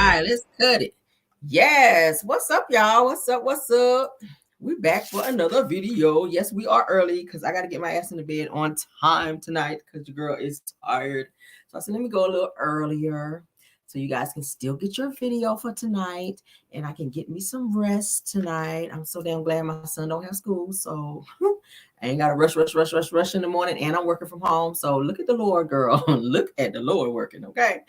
right, let's cut it. Yes. What's up, y'all? What's up? What's up? We're back for another video. Yes, we are early because I got to get my ass in the bed on time tonight because the girl is tired. So I said, let me go a little earlier so you guys can still get your video for tonight and I can get me some rest tonight. I'm so damn glad my son don't have school. So I ain't got to rush in the morning, and I'm working from home. So look at the Lord, girl. Look at the Lord working, okay?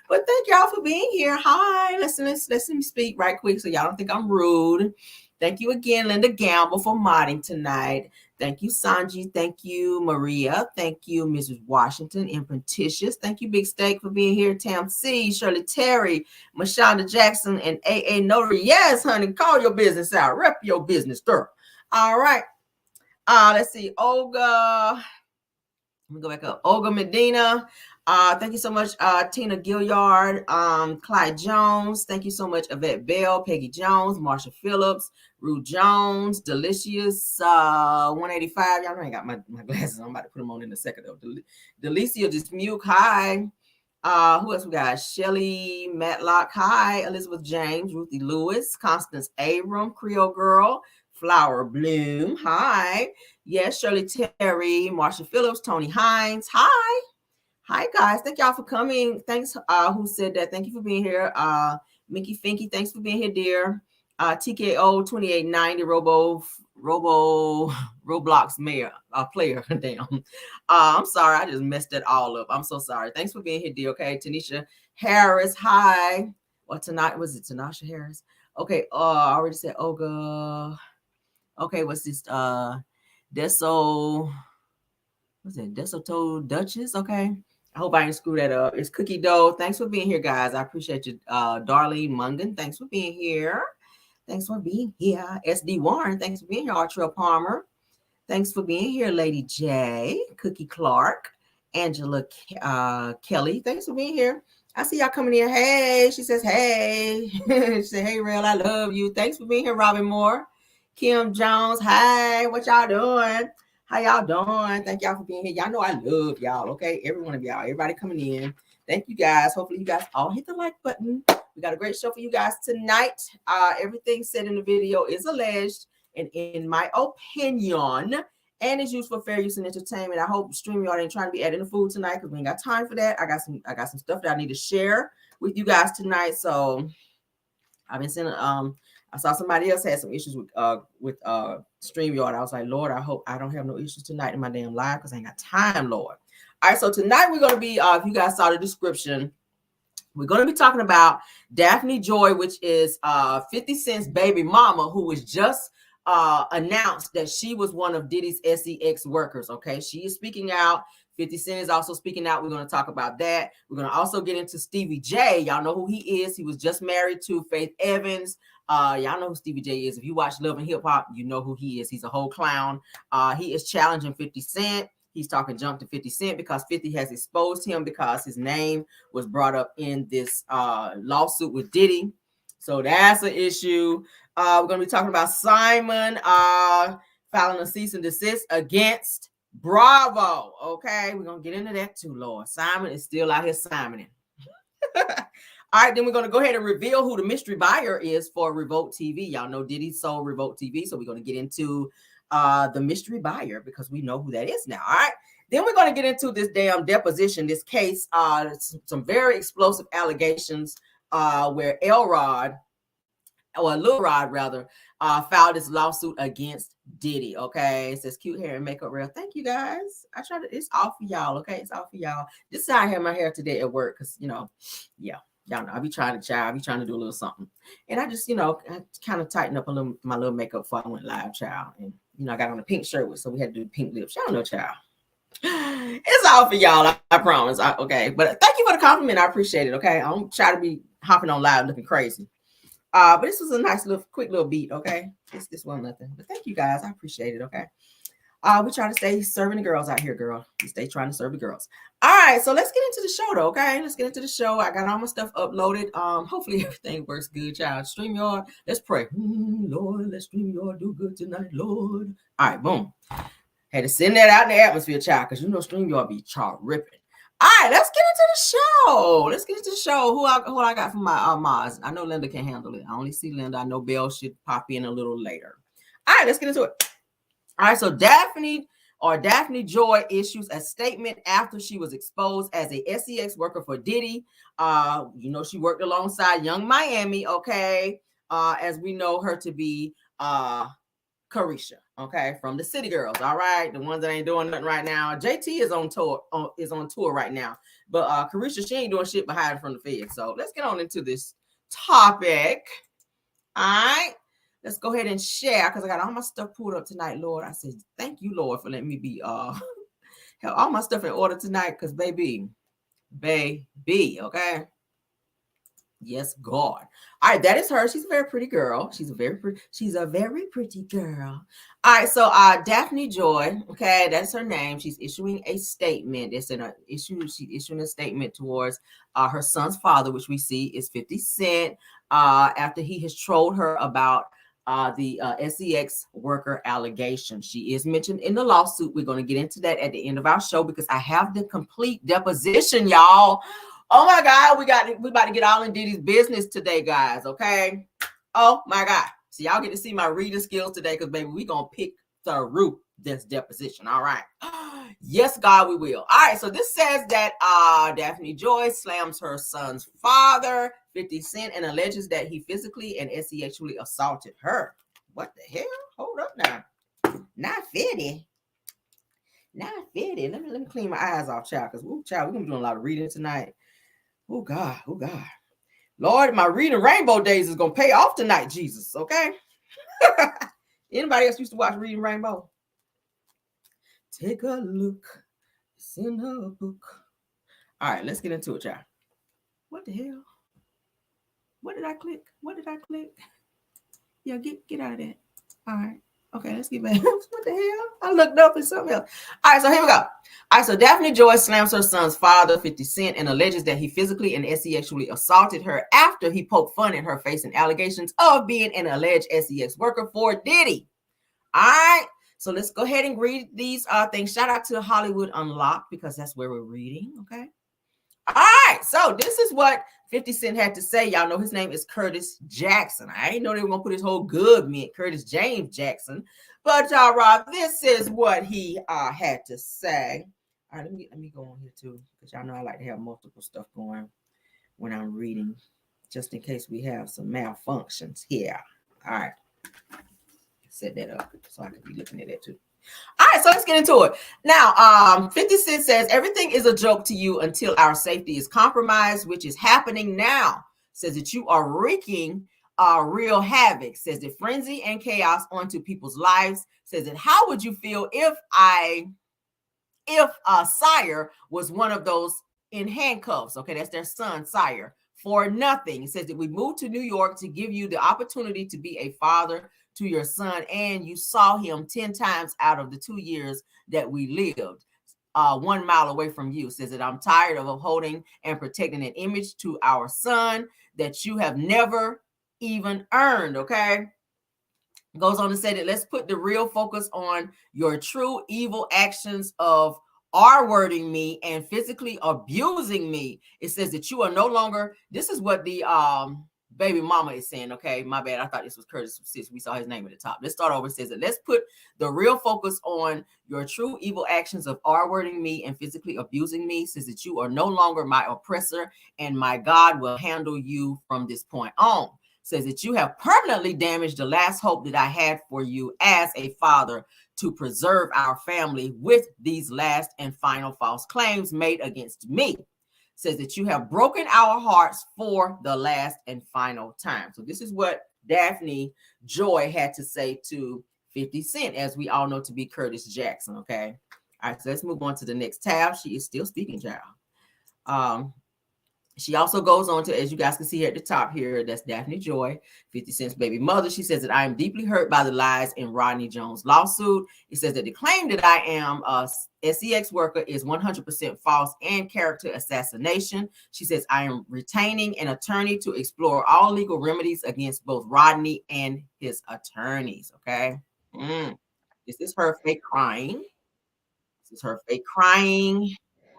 But thank y'all for being here. Hi, listen me speak right quick so y'all don't think I'm rude. Thank you again, Linda Gamble, for modding tonight. Thank you, Sanji. Thank you, Maria. Thank you, Mrs. Washington, Impentitious. Thank you, Big Steak, for being here. Tam C, Shirley Terry, Mashonda Jackson, and AA Notary. Yes, honey, call your business out. Rep your business, girl. All right. Let's see. Olga. Let me go back up. Olga Medina. Thank you so much, Tina Gilliard, Clyde Jones. Thank you so much, Yvette Bell, Peggy Jones, Marsha Phillips, Rue Jones, Delicious 185. Y'all know I ain't got my glasses. I'm about to put them on in a second though. Delicia Dismuke. Hi. Who else we got? Shelly Matlock. Hi. Elizabeth James, Ruthie Lewis, Constance Abram, Creole Girl, Flower Bloom. Hi. Yes, Shirley Terry, Marsha Phillips, Tony Hines. Hi. Hi, guys. Thank y'all for coming. Thanks, who said that. Thank you for being here. Mickey Finky, thanks for being here, dear. TKO 2890, Roblox mayor, player. Damn. I'm sorry. I just messed it all up. I'm so sorry. Thanks for being here, dear. Okay. Tanisha Harris. Hi. Or tonight, was it Tanasha Harris? Okay. I already said Olga. Okay. What's this? Desoto Duchess. Okay. I hope I didn't screw that up. It's Cookie Dough. Thanks for being here, guys. I appreciate you. Darlene Mungan, thanks for being here. Thanks for being here. SD Warren, thanks for being here. Artrell Palmer, thanks for being here. Lady J, Cookie Clark, Angela Kelly, thanks for being here. I see y'all coming in. Hey, she says, hey. She said, hey, Rail, I love you. Thanks for being here, Robin Moore. Kim Jones, hey, what y'all doing? How y'all doing? Thank y'all for being here. Y'all know I love y'all, okay? Every one of y'all, everybody coming in. Thank you guys. Hopefully you guys all hit the like button. We got a great show for you guys tonight. Everything said in the video is alleged, and in my opinion, and is used for fair use and entertainment. I hope StreamYard ain't trying to be adding the food tonight because we ain't got time for that. I got some stuff that I need to share with you guys tonight. So I've been sending I saw somebody else had some issues with StreamYard. I was like, Lord, I hope I don't have no issues tonight in my damn live because I ain't got time, Lord. All right, so tonight we're going to be, if you guys saw the description, we're going to be talking about Daphne Joy, which is 50 Cent's baby mama, who was just announced that she was one of Diddy's SEX workers, okay? She is speaking out. 50 Cent is also speaking out. We're going to talk about that. We're going to also get into Stevie J. Y'all know who he is. He was just married to Faith Evans. Y'all know who Stevie J is. If you watch Love and Hip Hop, you know who he is. He's a whole clown. He is challenging 50 Cent. He's talking junk to 50 Cent because 50 has exposed him because his name was brought up in this lawsuit with Diddy. So that's an issue. We're going to be talking about Simon filing a cease and desist against Bravo. Okay, we're going to get into that too, Lord. Simon is still out here Simoning. All right, then we're going to go ahead and reveal who the mystery buyer is for Revolt TV. Y'all know Diddy sold Revolt TV, so we're going to get into the mystery buyer because we know who that is now. All right, then we're going to get into this damn deposition, this case, some very explosive allegations where Lil Rod rather, filed this lawsuit against Diddy. Okay, it says cute hair and makeup real. Thank you guys. I try to. It's all for y'all. Okay, it's all for y'all. This is how I have my hair today at work because yeah. Y'all know I be trying to do a little something, and I just I kind of tightened up my little makeup before I went live, child. And I got on a pink shirt with, so we had to do pink lips. Y'all know, child. It's all for y'all. I promise. Okay, but thank you for the compliment. I appreciate it. Okay, I don't try to be hopping on live looking crazy. But this was a nice little quick little beat. Okay, this wasn't nothing. But thank you guys. I appreciate it. Okay. We try to stay serving the girls out here, girl. We stay trying to serve the girls. All right, so let's get into the show, though, okay? Let's get into the show. I got all my stuff uploaded. Hopefully everything works good, child. StreamYard, let's pray. Lord, let StreamYard do good tonight, Lord. All right, boom. Had to send that out in the atmosphere, child, because StreamYard be ripping. All right, let's get into the show. Let's get into the show. Who I got from my Maz. I know Linda can handle it. I only see Linda. I know Belle should pop in a little later. All right, let's get into it. All right, so Daphne Joy issues a statement after she was exposed as a SEX worker for Diddy. She worked alongside Young Miami, okay, as we know her to be Carisha, okay, from the City Girls. All right, the ones that ain't doing nothing right now. JT is on tour right now, but Carisha, she ain't doing shit but hiding from the feds. So let's get on into this topic. All right, let's go ahead and share because I got all my stuff pulled up tonight, Lord. I said thank you, Lord, for letting me be have all my stuff in order tonight because baby, okay. Yes, God. All right, that is her. She's a very pretty girl. She's a very pretty girl. All right, so Daphne Joy, okay, that's her name. She's issuing a statement. It's in a issue. She's issuing a statement towards her son's father, which we see is 50 Cent, after he has trolled her about the SEX worker allegation. She is mentioned in the lawsuit. We're going to get into that at the end of our show because I have the complete deposition, y'all. Oh my God, we about to get all in Diddy's business today, guys. Okay. Oh my God. So y'all get to see my reading skills today because baby, we gonna pick through this deposition. All right. Yes, God, we will. All right. So this says that Daphne Joy slams her son's father, 50 Cent, and alleges that he physically and sexually assaulted her. What the hell? Hold up now. Not 50. Not 50. Let me clean my eyes off, child, because child, we're gonna be doing a lot of reading tonight. Oh God, oh God. Lord, my reading Rainbow Days is gonna pay off tonight, Jesus. Okay. Anybody else used to watch Reading Rainbow? Take a look. It's in her book. All right, let's get into it, y'all. What the hell? What did I click? What did I click? Yeah, get out of that. All right. Okay, let's get back. What the hell? I looked up at something else. All right, so here we go. All right, so Daphne Joy slams her son's father, 50 Cent, and alleges that he physically and sexually assaulted her after he poked fun in her face and allegations of being an alleged SEX worker for Diddy. All right, so let's go ahead and read these things. Shout out to Hollywood Unlocked because that's where we're reading, okay? All right, so this is what 50 Cent had to say. Y'all know his name is Curtis Jackson. I didn't know they were gonna put his whole good man, Curtis James Jackson. But this is what he had to say. All right, let me go on here too, because y'all know I like to have multiple stuff going when I'm reading, just in case we have some malfunctions here. All right, set that up so I can be looking at that too. All right, so let's get into it. Now, 50 Cent says, everything is a joke to you until our safety is compromised, which is happening now. Says that you are wreaking real havoc. Says that frenzy and chaos onto people's lives. Says that how would you feel if Sire was one of those in handcuffs? Okay, that's their son, Sire, for nothing. It says that we moved to New York to give you the opportunity to be a father to your son, and you saw him 10 times out of the 2 years that we lived 1 mile away from you. Says that I'm tired of upholding and protecting an image to our son that you have never even earned. Okay, goes on to say that let's put the real focus on your true evil actions of R-wording me and physically abusing me. It says that you are no longer, this is what the baby mama is saying. Okay, my bad. I thought this was Curtis since we saw his name at the top. Let's start over. It says that let's put the real focus on your true evil actions of R-wording me and physically abusing me. It says that you are no longer my oppressor and my God will handle you from this point on. Says that you have permanently damaged the last hope that I had for you as a father to preserve our family with these last and final false claims made against me. Says that you have broken our hearts for the last and final time. So this is what Daphne Joy had to say to 50 Cent, as we all know to be Curtis Jackson, okay? All right, so let's move on to the next tab. She is still speaking, child. She also goes on to, as you guys can see here at the top here, that's Daphne Joy, 50 Cent's baby mother. She says that I am deeply hurt by the lies in Rodney Jones' lawsuit. It says that the claim that I am a SEX worker is 100% false and character assassination. She says I am retaining an attorney to explore all legal remedies against both Rodney and his attorneys, okay? This is her fake crying. This is her fake crying.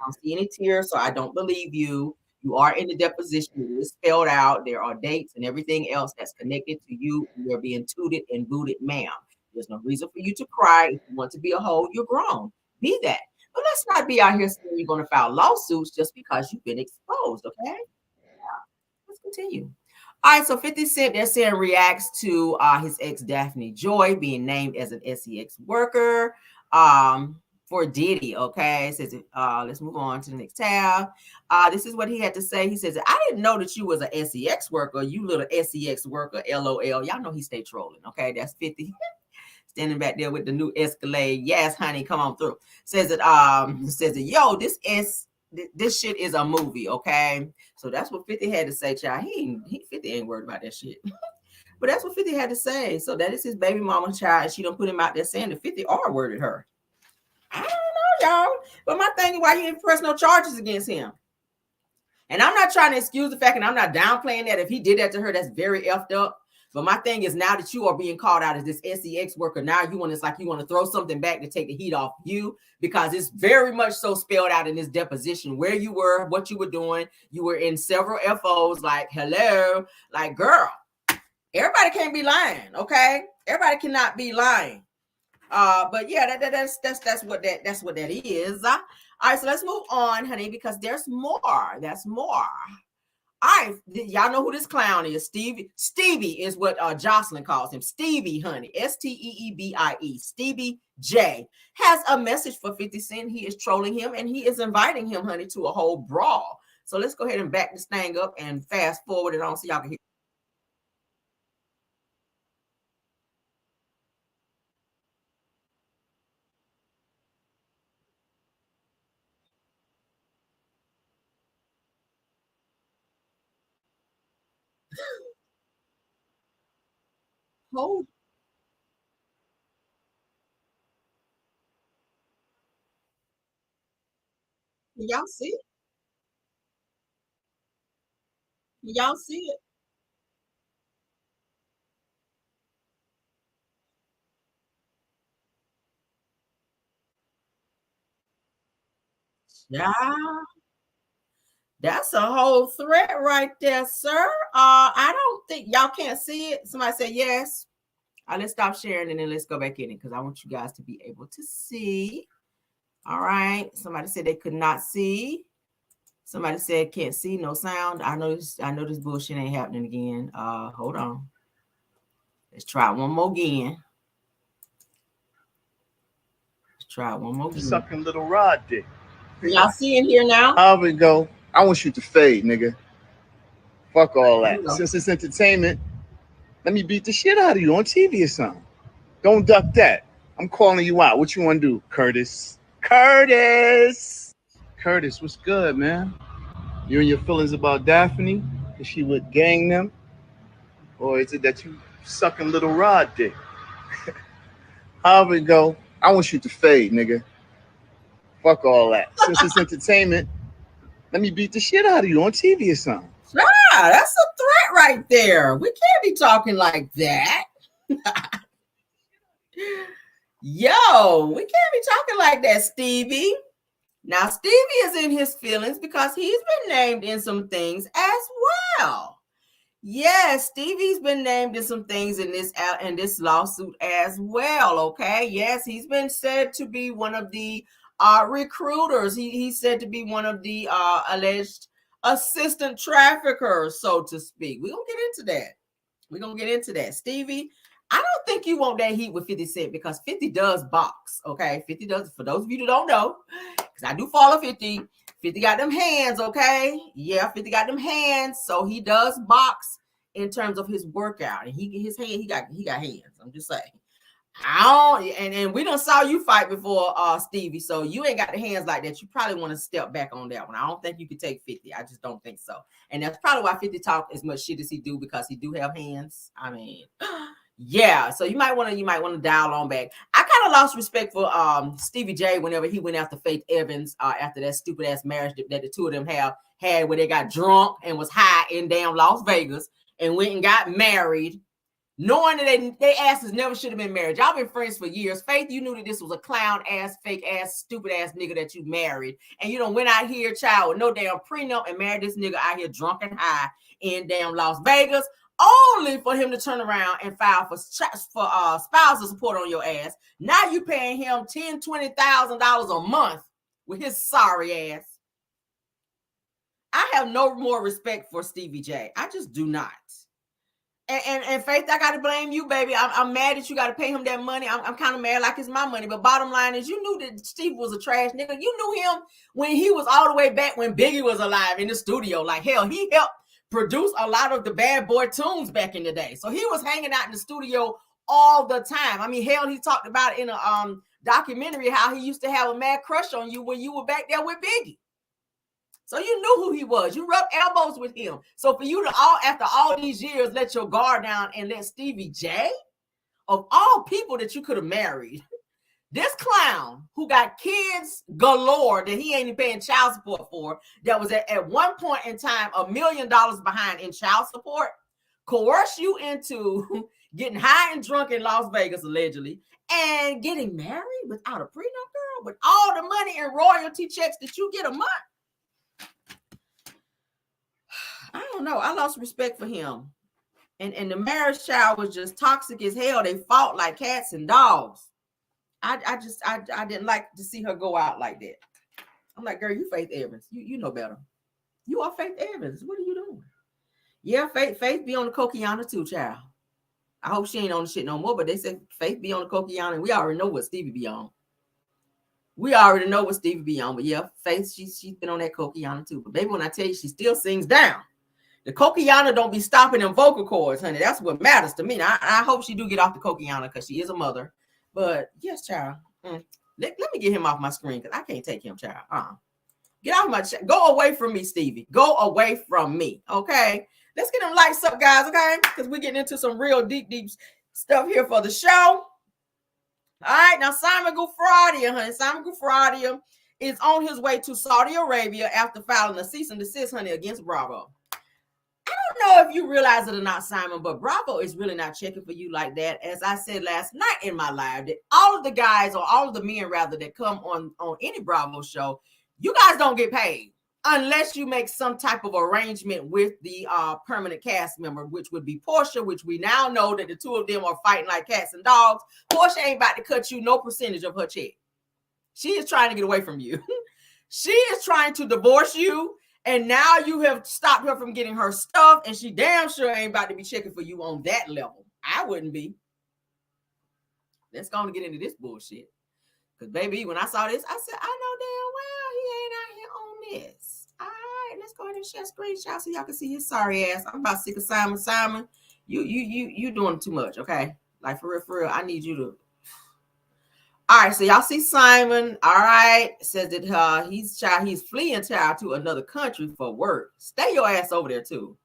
don't see any tears, so I don't believe you. You are in the deposition. It is spelled out. There are dates and everything else that's connected to you. You're being tooted and booted, ma'am. There's no reason for you to cry. If you want to be a hoe, you're grown. Be that. But let's not be out here saying you're going to file lawsuits just because you've been exposed, okay? Yeah. Let's continue. All right, so 50 Cent, they're saying reacts to his ex Daphne Joy being named as an SEX worker for Diddy. Okay, it says let's move on to the next tab. This is what he had to say. He says, I didn't know that you was a SEX worker, you little SEX worker, LOL. Y'all know he stay trolling. Okay, that's 50. Standing back there with the new Escalade. Yes, honey, come on through. Says it, yo, this shit is a movie, okay? So that's what 50 had to say, child. He 50 ain't worried about that shit. But that's what 50 had to say. So that is his baby mama, child. And she don't put him out there saying that 50 R worded her. I don't know, y'all. But my thing is, why you didn't press no charges against him? And I'm not trying to excuse the fact, and I'm not downplaying that. If he did that to her, that's very effed up. But my thing is, now that you are being called out as this SEX worker, now you want, it's like you want to throw something back to take the heat off you, because it's very much so spelled out in this deposition where you were, what you were doing. You were in several FOs, like, hello, like, girl, everybody can't be lying, okay? Everybody cannot be lying. But yeah, that's what that is. All right, so let's move on, honey, because there's more. That's more. All right, y'all know who this clown is. Stevie is what Jocelyn calls him. Stevie, honey. Steebie. Stevie J has a message for 50 Cent. He is trolling him, and he is inviting him, honey, to a whole brawl. So let's go ahead and back this thing up and fast forward it on so y'all can hear. Hold. Y'all see it? Y'all see it? Yeah. That's a whole threat right there, sir. I don't think y'all can't see it. Somebody say yes. Let's stop sharing and then let's go back in it because I want you guys to be able to see. All right. Somebody said they could not see. Somebody said can't see, no sound. I know this bullshit ain't happening again. Hold on. Let's try one more again. Let's try one more again. Sucking little rod dick. Y'all see in here now? How we go? I want you to fade, nigga. Fuck all that. Since it's entertainment, let me beat the shit out of you on TV or something. Don't duck that. I'm calling you out. What you want to do, Curtis? Curtis, what's good, man? You and your feelings about Daphne? Is she would gang them? Or is it that you sucking little rod dick? How we go? I want you to fade, nigga. Fuck all that. Since it's entertainment, let me beat the shit out of you on TV or something. Ah, that's a threat right there. We can't be talking like that. Yo, we can't be talking like that, Stevie. Now, Stevie is in his feelings because he's been named in some things as well. Yes, Stevie's been named in some things in this lawsuit as well. Okay. Yes, he's been said to be one of the recruiters. He's said to be one of the alleged assistant traffickers, so to speak. We're gonna get into that. Stevie, I don't think you want that heat with 50 Cent because 50 does box. Okay. 50 does, for those of you who don't know, because I do follow 50. 50 got them hands, okay? Yeah, 50 got them hands. So he does box in terms of his workout. And he got hands. I'm just saying. And we done saw you fight before, Stevie. So you ain't got the hands like that. You probably want to step back on that one. I don't think you could take 50. I just don't think so. And that's probably why 50 talk as much shit as he do, because he do have hands. I mean, yeah. So you might want to dial on back. I kind of lost respect for Stevie J whenever he went after Faith Evans after that stupid ass marriage that the two of them had where they got drunk and was high in damn Las Vegas and went and got married. knowing that they asses never should have been married. Y'all been friends for years. Faith, you knew that this was a clown ass, fake ass, stupid ass nigga that you married, and you done went out here, child, with no damn prenup and married this nigga out here drunk and high in damn Las Vegas, only for him to turn around and file for spousal support on your ass. Now you paying him $10,000-$20,000 a month with his sorry ass. I have no more respect for Stevie J. I just do not. And Faith, I got to blame you, baby. I'm mad that you got to pay him that money. I'm kind of mad like it's my money. But bottom line is, you knew that Steve was a trash nigga. You knew him when he was all the way back when Biggie was alive in the studio. Like, hell, he helped produce a lot of the Bad Boy tunes back in the day. So he was hanging out in the studio all the time. I mean, hell, he talked about it in a documentary how he used to have a mad crush on you when you were back there with Biggie. So you knew who he was. You rubbed elbows with him. So for you to after all these years, let your guard down and let Stevie J, of all people that you could have married, this clown who got kids galore that he ain't even paying child support for, that was at one point in time $1 million behind in child support, coerce you into getting high and drunk in Las Vegas, allegedly, and getting married without a prenup, girl, with all the money and royalty checks that you get a month. I don't know. I lost respect for him. And the marriage child was just toxic as hell. They fought like cats and dogs. I didn't like to see her go out like that. I'm like, girl, you Faith Evans. You know better. You are Faith Evans. What are you doing? Yeah, Faith be on the Coquiana too, child. I hope she ain't on the shit no more, but they said Faith be on the Coquiana, and we already know what Stevie be on. We already know what Stevie be on, but yeah, Faith, she's been on that Coquiana too. But baby, when I tell you, she still sings down. The Coquiana don't be stopping them vocal cords, honey. That's what matters to me. Now, I hope she do get off the Coquiana because she is a mother. But yes, child. Let me get him off my screen because I can't take him, child. Get off my go away from me, Stevie. Go away from me. Okay. Let's get them lights up, guys, okay? Because we're getting into some real deep stuff here for the show. All right, now Simon Gufradia, honey. Simon Gufradia is on his way to Saudi Arabia after filing a cease and desist, honey, against Bravo. I don't know if you realize it or not, Simon, but Bravo is really not checking for you like that. As I said last night in my live, that all of the guys, or all of the men rather, that come on any Bravo show, you guys don't get paid unless you make some type of arrangement with the permanent cast member, which would be Portia, which we now know that the two of them are fighting like cats and dogs. Portia ain't about to cut you no percentage of her check. She is trying to get away from you. She is trying to divorce you. And now you have stopped her from getting her stuff, and she damn sure ain't about to be checking for you on that level. I wouldn't be. Let's go and get into this bullshit. Because, baby, when I saw this, I said, I know damn well he ain't out here on this. All right, let's go ahead and share screenshots so y'all can see his sorry ass. I'm about sick of Simon. Simon, you doing too much, okay? Like, for real, I need you to. All right, so y'all see Simon, all right, says that he's fleeing child to another country for work. Stay your ass over there too.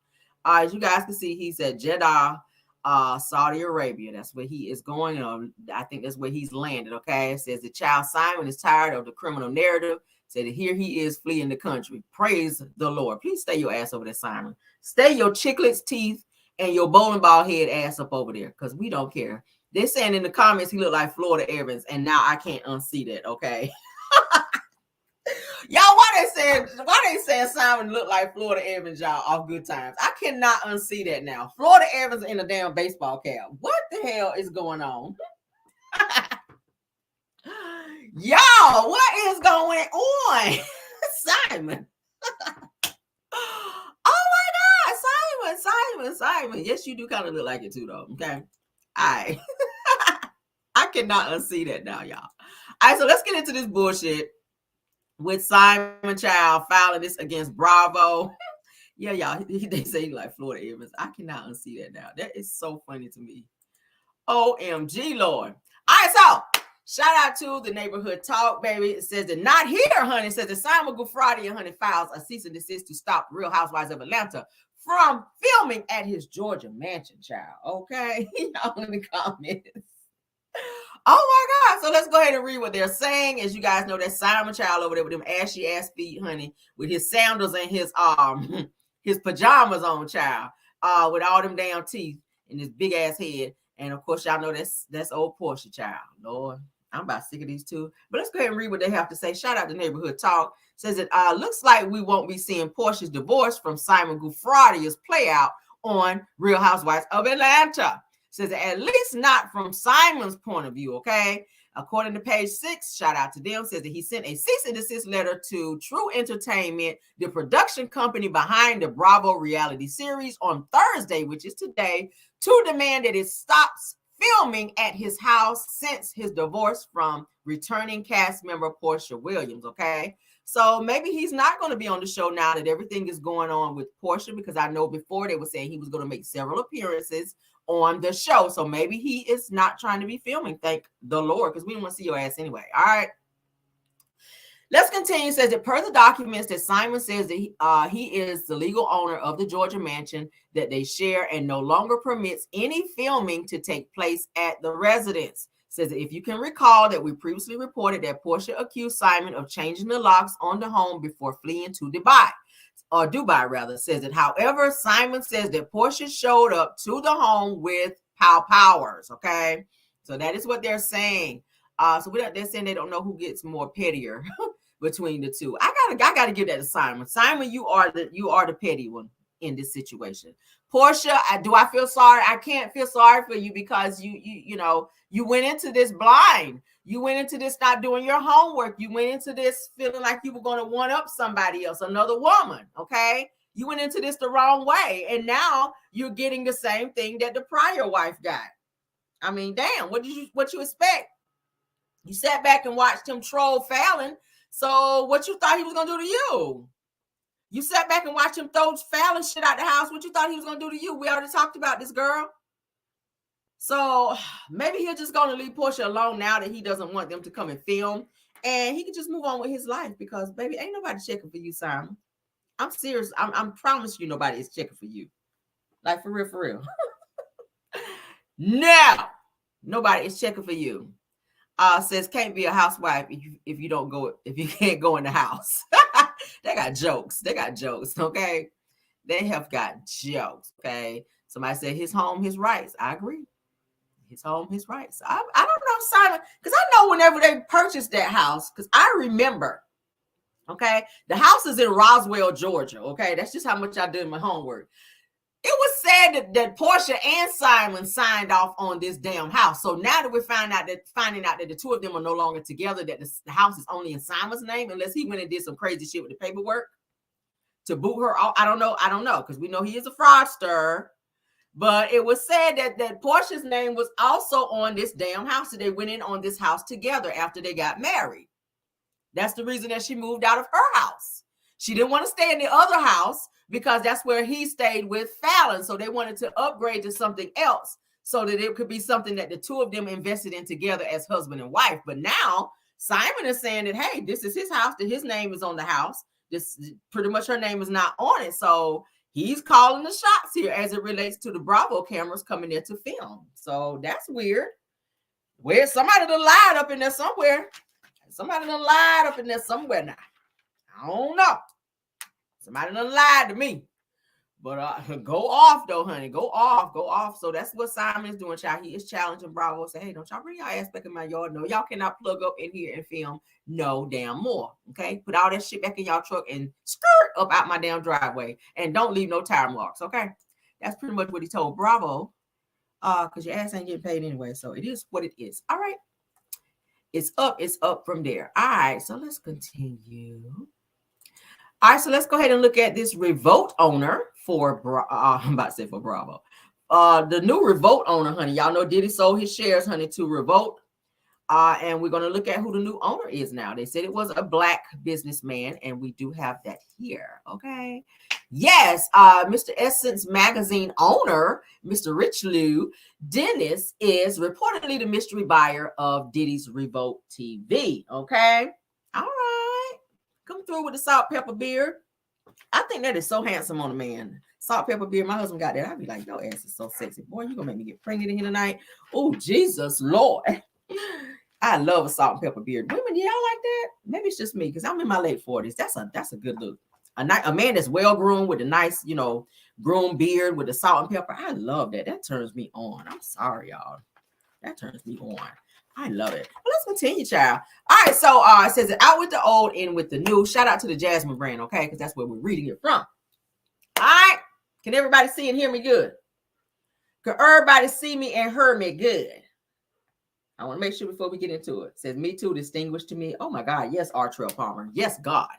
As you guys can see, he's at Jeddah, Saudi Arabia. That's where he is going. I think that's where he's landed, okay? It says the child Simon is tired of the criminal narrative. Said that here he is fleeing the country. Praise the Lord. Please stay your ass over there, Simon. Stay your chiclets teeth and your bowling ball head ass up over there, because we don't care. They're saying in the comments he looked like Florida Evans, and now I can't unsee that, okay? Y'all, why they saying Simon looked like Florida Evans, y'all, off Good Times? I cannot unsee that now. Florida Evans in a damn baseball cap. What the hell is going on? Y'all, what is going on? Simon. Oh my God, Simon. Yes, you do kind of look like it too, though, okay? I cannot unsee that now, y'all. All right, so let's get into this bullshit with Simon Child filing this against Bravo. Yeah, y'all, they say he like Florida Evans. I cannot unsee that now. That is so funny to me. OMG, Lord. All right, so shout out to the Neighborhood Talk, baby. It says that not here, honey. It says that Simon Gufradia, honey, files a cease and desist to stop Real Housewives of Atlanta from filming at his Georgia mansion, child. Okay? Y'all in the comments. Oh my God. So let's go ahead and read what they're saying. As you guys know, that Simon Child over there with them ashy ass feet, honey, with his sandals and his pajamas on, child, with all them damn teeth. in this big ass head. And of course, y'all know that's old Portia, child. Lord, I'm about sick of these two. But let's go ahead and read what they have to say. Shout out to Neighborhood Talk. Says it looks like we won't be seeing Portia's divorce from Simon Gufradia's play out on Real Housewives of Atlanta. Says at least not from Simon's point of view, okay? According to page 6, shout out to them, says that he sent a cease and desist letter to True Entertainment, the production company behind the Bravo reality series, on Thursday, which is today, to demand that it stops filming at his house since his divorce from returning cast member Portia Williams, okay? So maybe he's not going to be on the show now that everything is going on with Portia, because I know before they were saying he was going to make several appearances on the show. So maybe he is not trying to be filming. Thank the Lord, because we don't want to see your ass anyway. All right. Let's continue. It says that per the documents that Simon says that he is the legal owner of the Georgia mansion that they share and no longer permits any filming to take place at the residence. Says that if you can recall that we previously reported that Portia accused Simon of changing the locks on the home before fleeing to Dubai rather. Says that, however, Simon says that Portia showed up to the home with powers. Okay, so that is what they're saying. So they're saying they don't know who gets more pettier between the two. I gotta give that to Simon. Simon, you are the petty one in this situation. Portia, do I feel sorry? I can't feel sorry for you because you went into this blind. You went into this not doing your homework. You went into this feeling like you were going to one up somebody else, another woman. Okay. You went into this the wrong way. And now you're getting the same thing that the prior wife got. I mean, damn, what you expect? You sat back and watched him troll Fallon. So what you thought he was going to do to you? You sat back and watched him throw Fallon shit out the house. What you thought he was going to do to you? We already talked about this, girl. So maybe he's just going to leave Portia alone now that he doesn't want them to come and film. And he can just move on with his life because, baby, ain't nobody checking for you, Simon. I'm serious. I'm promise you nobody is checking for you. Like, for real. No, nobody is checking for you. Says can't be a housewife if you can't go in the house. They got jokes. Okay. They have got jokes. Okay. Somebody said his home, his rights. I agree. His home, his rights. I don't know, Simon, because I know whenever they purchased that house, because I remember, okay, the house is in Roswell, Georgia. Okay. That's just how much I did my homework. It was said that Portia and Simon signed off on this damn house. So now that we're finding out that the two of them are no longer together, that the house is only in Simon's name, unless he went and did some crazy shit with the paperwork to boot her off. I don't know, because we know he is a fraudster. But it was said that Portia's name was also on this damn house. So they went in on this house together after they got married. That's the reason that she moved out of her house. She didn't want to stay in the other house because that's where he stayed with Fallon. So they wanted to upgrade to something else so that it could be something that the two of them invested in together as husband and wife. But now Simon is saying that, hey, this is his house, that his name is on the house. This pretty much her name is not on it. So he's calling the shots here as it relates to the Bravo cameras coming there to film. So that's weird. Where somebody done lied up in there somewhere. Somebody done lied up in there somewhere now. I don't know. Somebody done lied to me. But go off, though, honey. Go off. So that's what Simon is doing, child. He is challenging Bravo. Say, hey, don't y'all bring y'all ass back in my yard. No, y'all cannot plug up in here and film no damn more. Okay? Put all that shit back in y'all truck and skirt up out my damn driveway. And don't leave no tire marks. Okay? That's pretty much what he told Bravo. Because your ass ain't getting paid anyway. So it is what it is. All right. It's up from there. All right. So let's continue. All right, so let's go ahead and look at this Revolt owner I'm about to say for Bravo. The new Revolt owner, honey. Y'all know Diddy sold his shares, honey, to Revolt. And we're going to look at who the new owner is now. They said it was a Black businessman, and we do have that here. Okay. Yes, Mr. Essence magazine owner, Mr. Richelieu Dennis, is reportedly the mystery buyer of Diddy's Revolt TV. Okay. All right. Come through with the salt pepper beard. I think that is so handsome on a man. Salt pepper beard. My husband got that. I'd be like, your ass is so sexy. Boy, you're going to make me get pregnant in here tonight. Oh, Jesus, Lord. I love a salt and pepper beard. Women, do y'all like that? Maybe it's just me because I'm in my late 40s. That's a good look. a man that's well groomed with a nice, groomed beard with the salt and pepper. I love that. That turns me on. I'm sorry, y'all. That turns me on. I love it. But let's continue, child. All right, so it says out with the old, in with the new. Shout out to the Jasmine brand, okay? Because that's where we're reading it from. All right. Can everybody see and hear me good? Can everybody see me and hear me good? I want to make sure before we get into it. It says, me too, distinguished to me. Oh my God. Yes, Artrell Palmer. Yes, God.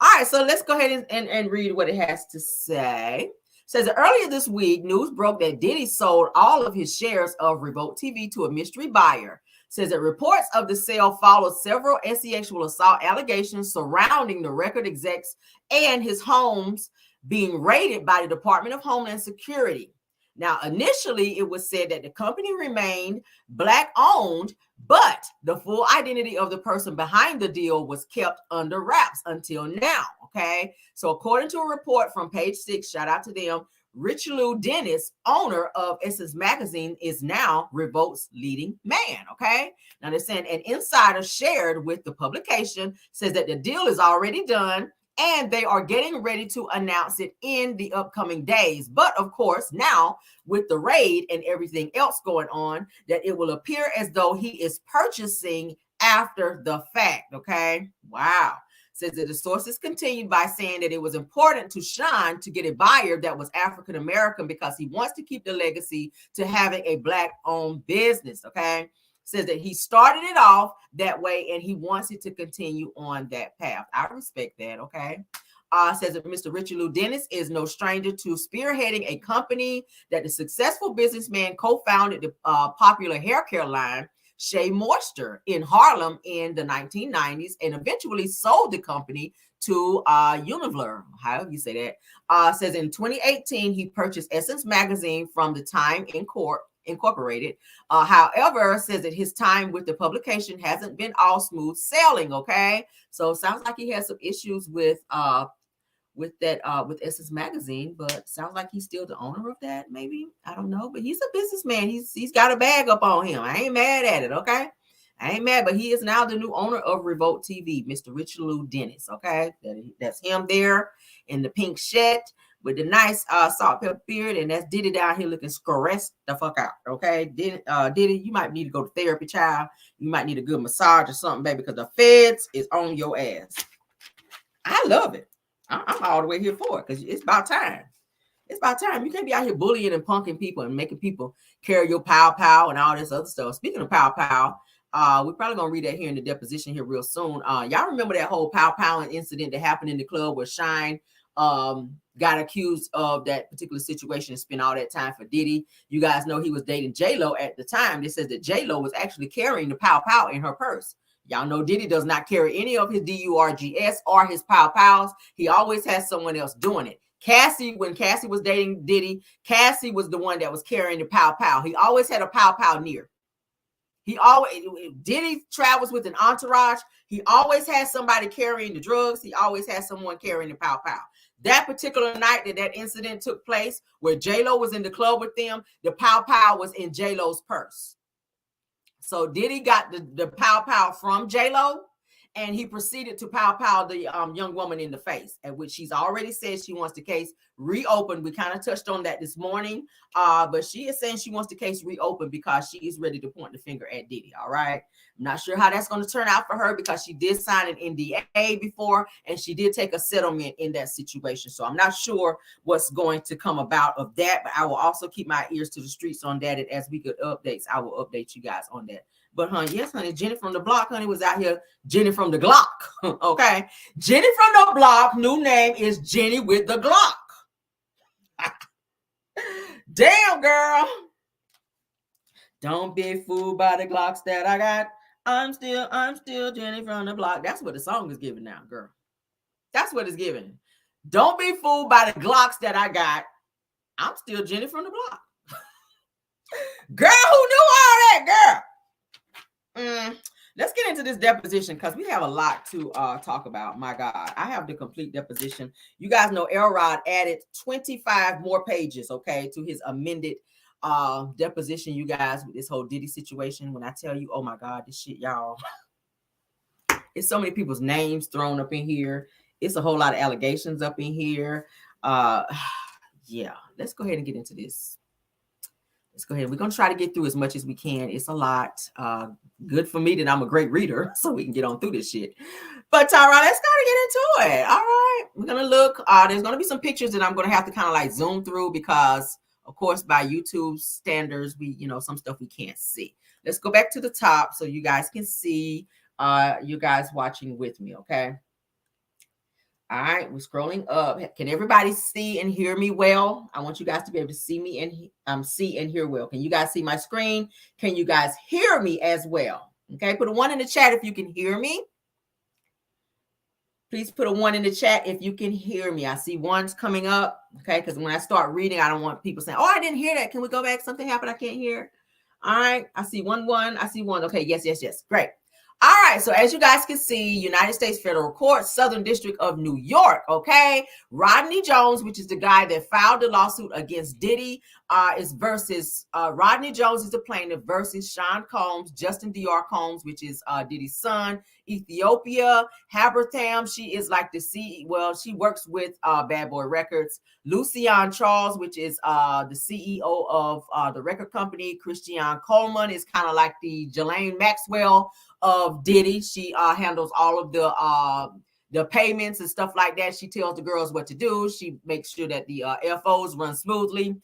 All right, so let's go ahead and read what it has to say. It says earlier this week, news broke that Diddy sold all of his shares of Revolt TV to a mystery buyer. Says that reports of the sale followed several sexual assault allegations surrounding the record execs and his homes being raided by the Department of Homeland Security. Now, initially, it was said that the company remained Black-owned, but the full identity of the person behind the deal was kept under wraps until now, okay? So according to a report from Page 6, shout out to them, Richelieu Dennis, owner of Essence Magazine, is now Revolt's leading man, okay? Now they're saying an insider shared with the publication says that the deal is already done and they are getting ready to announce it in the upcoming days. But of course, now with the raid and everything else going on, that it will appear as though he is purchasing after the fact, okay? Wow. Says that the sources continued by saying that it was important to Sean to get a buyer that was African-American because he wants to keep the legacy to having a Black-owned business, okay? Says that he started it off that way and he wants it to continue on that path. I respect that, okay? Says that Mr. Richelieu Dennis is no stranger to spearheading a company that the successful businessman co-founded the popular hair care line, Shea Moisture, in Harlem in the 1990s and eventually sold the company to Unilever, however you say that. Says in 2018, he purchased Essence Magazine from the Time Incorporated. However, says that his time with the publication hasn't been all smooth sailing, okay? So it sounds like he has some issues with Essence Magazine, but sounds like he's still the owner of that, maybe. I don't know, but he's a businessman. He's got a bag up on him. I ain't mad at it, okay? I ain't mad, but he is now the new owner of Revolt TV, Mr. Richelieu Dennis, okay? That's him there in the pink shirt with the nice salt pepper beard, and that's Diddy down here looking stressed the fuck out, okay? Diddy, you might need to go to therapy, child. You might need a good massage or something, baby, because the feds is on your ass. I love it. I'm all the way here for it because it's about time. It's about time. You can't be out here bullying and punking people and making people carry your pow and all this other stuff. Speaking of pow, we're probably going to read that here in the deposition here real soon. Y'all remember that whole pow incident that happened in the club where Shine got accused of that particular situation and spent all that time for Diddy. You guys know he was dating J-Lo at the time. It says that J-Lo was actually carrying the pow in her purse. Y'all know Diddy does not carry any of his DURGS or his pow. He always has someone else doing it. Cassie, when Cassie was dating Diddy, Cassie was the one that was carrying the pow. He always had a pow near. Diddy travels with an entourage. He always has somebody carrying the drugs. He always has someone carrying the pow. That particular night that incident took place, where J-Lo was in the club with them, the pow was in J-Lo's purse. So Diddy got the pow from J-Lo, and he proceeded to pow the young woman in the face, at which she's already said she wants the case reopened. We kind of touched on that this morning, but she is saying she wants the case reopened because she is ready to point the finger at Diddy, all right? I'm not sure how that's going to turn out for her because she did sign an NDA before, and she did take a settlement in that situation. So I'm not sure what's going to come about of that, but I will also keep my ears to the streets on that, and as we get updates, I will update you guys on that. But honey, yes, honey, Jenny from the block, honey, was out here. Jenny from the Glock, okay? Jenny from the block, new name is Jenny with the Glock. Damn, girl. Don't be fooled by the Glocks that I got. I'm still Jenny from the block. That's what the song is giving now, girl. That's what it's giving. Don't be fooled by the Glocks that I got. I'm still Jenny from the block. Girl, who knew all that, girl? Let's get into this deposition because we have a lot to talk about. My God, I have the complete deposition. You guys know Elrod added 25 more pages, okay, to his amended deposition, you guys, with this whole Diddy situation. When I tell you, oh my God, this shit, y'all, it's so many people's names thrown up in here. It's a whole lot of allegations up in here. Uh, yeah, let's go ahead and get into this. Let's go ahead. We're going to try to get through as much as we can. It's a lot. Good for me that I'm a great reader, so we can get on through this shit. But all right, let's kind of get into it. All right, we're going to look. There's going to be some pictures that I'm going to have to kind of like zoom through because, of course, by YouTube standards, some stuff we can't see. Let's go back to the top so you guys can see you guys watching with me, okay? All right, we're scrolling up. Can everybody see and hear me well? I want you guys to be able to see me and see and hear well. Can you guys see my screen? Can you guys hear me as well? Okay, put a 1 in the chat if you can hear me. Please put a 1 in the chat if you can hear me. I see ones coming up, okay? Because when I start reading, I don't want people saying, oh, I didn't hear that. Can we go back? Something happened. I can't hear. All right, I see 1. I see 1. Okay, yes. Great. All right, so as you guys can see, United States Federal Court, Southern District of New York, okay? Rodney Jones, which is the guy that filed the lawsuit against Diddy, is versus Rodney Jones is the plaintiff versus Sean Combs, Justin Dior Combs, which is Diddy's son, Ethiopia Habertham, she is like the she works with Bad Boy Records, Lucian Charles, which is the CEO of the record company, Christian Coleman is kind of like the Ghislaine Maxwell of Diddy. She handles all of the payments and stuff like that. She tells the girls what to do. She makes sure that the FOs run smoothly.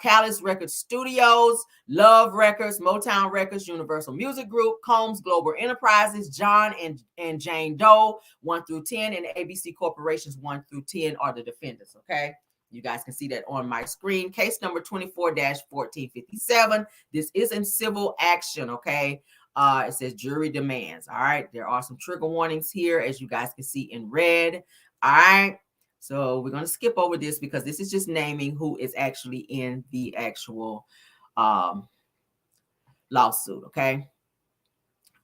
Callis Records Studios, Love Records, Motown Records, Universal Music Group, Combs Global Enterprises, John and Jane Doe, 1 through 10, and ABC Corporations 1 through 10 are the defendants, okay? You guys can see that on my screen. Case number 24-1457. This is in civil action, okay? It says jury demands. All right. There are some trigger warnings here, as you guys can see in red. All right. So we're going to skip over this because this is just naming who is actually in the actual lawsuit. Okay.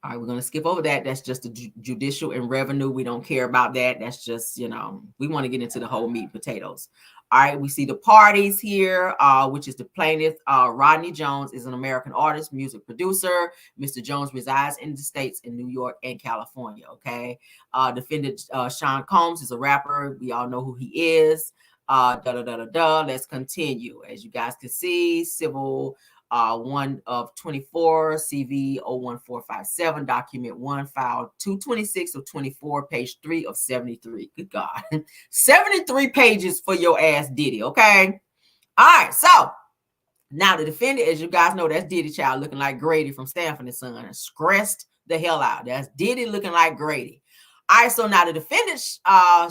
All right. We're going to skip over that. That's just the judicial and revenue. We don't care about that. That's just, we want to get into the whole meat and potatoes. All right, we see the parties here, which is the plaintiff. Rodney Jones is an American artist, music producer. Mr. Jones resides in the States in New York and California, okay? Defendant Sean Combs is a rapper. We all know who he is. Let's continue. As you guys can see, civil 1 of 24, CV 01457, document 1, file 226 of 24, page 3 of 73. Good God. 73 pages for your ass Diddy, okay? All right, so now the defendant, as you guys know, that's Diddy child looking like Grady from Stanford and Son, and stressed the hell out. That's Diddy looking like Grady. All right, so now the defendant,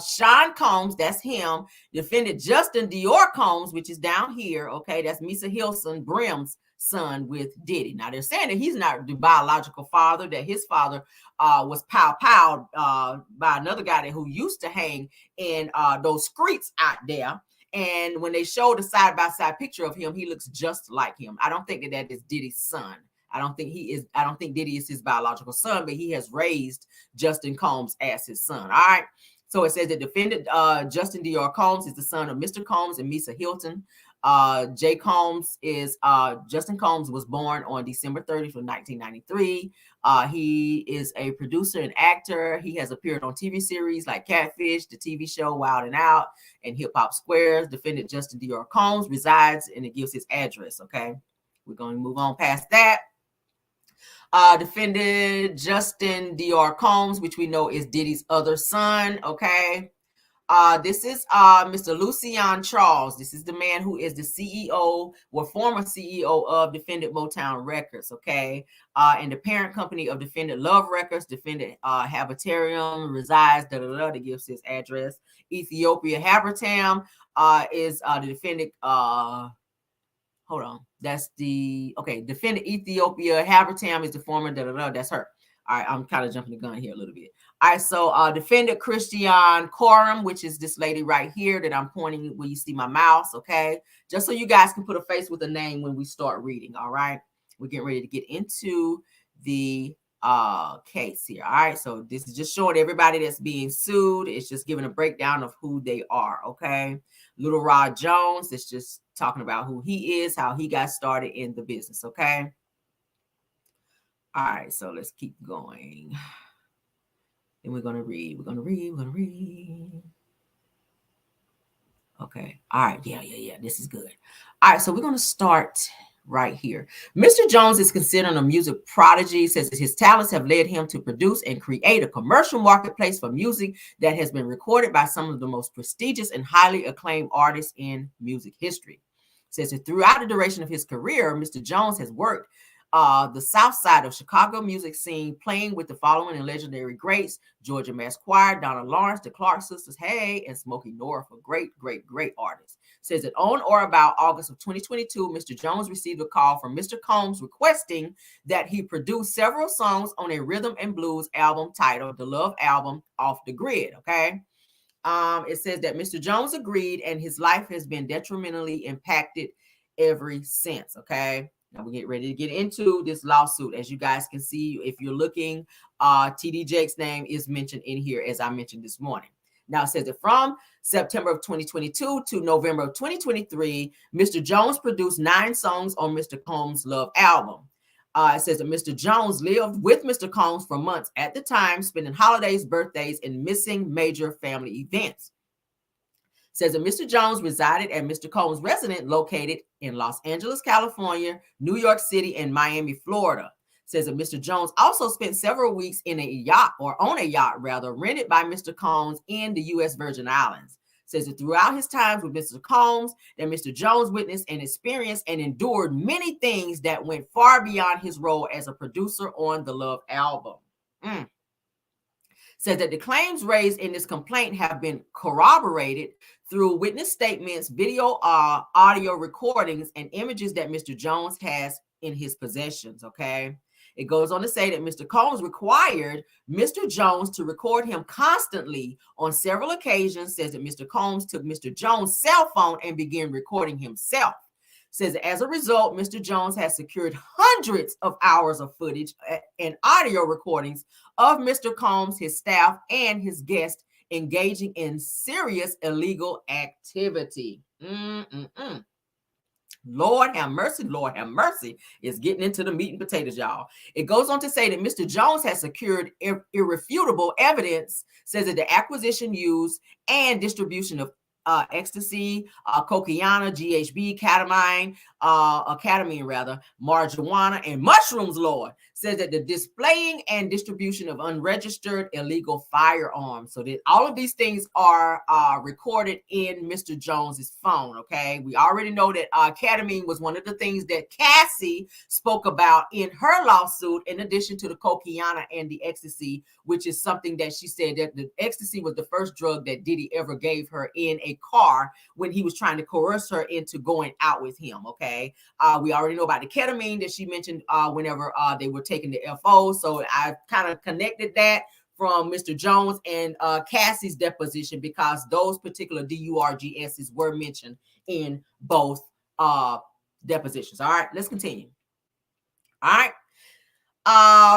Sean Combs, that's him. Defendant Justin Dior Combs, which is down here, okay? That's Misa Hilson Brim's son with Diddy. Now, they're saying that he's not the biological father, that his father was pow-powed by another guy who used to hang in those streets out there. And when they showed a side-by-side picture of him, he looks just like him. I don't think that is Diddy's son. I don't think Diddy is his biological son, but he has raised Justin Combs as his son. All right. So it says that defendant Justin Dior Combs is the son of Mr. Combs and Misa Hilton. Jay Combs is Justin Combs was born on December 30th of 1993. He is a producer and actor. He has appeared on TV series like Catfish, the TV show Wild and Out, and Hip Hop Squares. Defendant Justin Dior Combs resides, and it gives his address. Okay, we're going to move on past that. Defendant Justin Dior Combs, which we know is Diddy's other son. Okay. This is Mr. Lucian Charles. This is the man who is the CEO or former CEO of Defendant Motown Records, okay? And the parent company of Defendant Love Records. Defendant Habertham resides, that gives his address. Ethiopia Habertham is the defendant, hold on. That's the, okay, defendant Ethiopia Habertham is the former, that's her. All right, I'm kind of jumping the gun here a little bit. All right, so defendant Christian Coram, which is this lady right here that I'm pointing where you see my mouse, okay? Just so you guys can put a face with a name when we start reading, all right? We're getting ready to get into the case here, all right? So this is just showing everybody that's being sued. It's just giving a breakdown of who they are, okay? Little Rod Jones, it's just talking about who he is, how he got started in the business, okay? All right, so let's keep going. And we're going to read. Okay. All right. Yeah. This is good. All right. So we're going to start right here. Mr. Jones is considered a music prodigy, says that his talents have led him to produce and create a commercial marketplace for music that has been recorded by some of the most prestigious and highly acclaimed artists in music history. Says that throughout the duration of his career, Mr. Jones has worked the South Side of Chicago music scene, playing with the following and legendary greats: Georgia Mass Choir, Donna Lawrence, the Clark Sisters, hey, and Smokey North, a great artist. Says that on or about August of 2022, Mr. Jones received a call from Mr. Combs requesting that he produce several songs on a rhythm and blues album titled The Love Album Off the Grid, okay? It says that Mr. Jones agreed, and his life has been detrimentally impacted ever since, okay? Now we get ready to get into this lawsuit. As you guys can see, if you're looking, TD Jake's name is mentioned in here, as I mentioned this morning. Now it says that from September of 2022 to November of 2023, Mr. Jones produced 9 songs on Mr. Combs' Love album. It says that Mr. Jones lived with Mr. Combs for months at the time, spending holidays, birthdays, and missing major family events. Says that Mr. Jones resided at Mr. Combs' residence located in Los Angeles, California, New York City, and Miami, Florida. Says that Mr. Jones also spent several weeks in a yacht, or on a yacht rather, rented by Mr. Combs in the U.S. Virgin Islands. Says that throughout his times with Mr. Combs, that Mr. Jones witnessed and experienced and endured many things that went far beyond his role as a producer on the Love album. Says that the claims raised in this complaint have been corroborated through witness statements, video, audio recordings, and images that Mr. Jones has in his possessions, okay? It goes on to say that Mr. Combs required Mr. Jones to record him constantly on several occasions. Says that Mr. Combs took Mr. Jones' cell phone and began recording himself. Says that as a result, Mr. Jones has secured hundreds of hours of footage and audio recordings of Mr. Combs, his staff, and his guests engaging in serious illegal activity. Lord have mercy. It's getting into the meat and potatoes, y'all. It goes on to say that Mr. Jones has secured irrefutable evidence, says that the acquisition, use, and distribution of ecstasy, cocaine, GHB, ketamine, marijuana, and mushrooms, Lord, says that the displaying and distribution of unregistered illegal firearms. So that all of these things are recorded in Mr. Jones's phone, okay? We already know that ketamine was one of the things that Cassie spoke about in her lawsuit, in addition to the cocaine and the ecstasy, which is something that she said that the ecstasy was the first drug that Diddy ever gave her in a car when he was trying to coerce her into going out with him, okay? We already know about the ketamine that she mentioned whenever they were taking the FO. So I kind of connected that from Mr. Jones and Cassie's deposition, because those particular DURGSs were mentioned in both depositions. All right, let's continue. All right.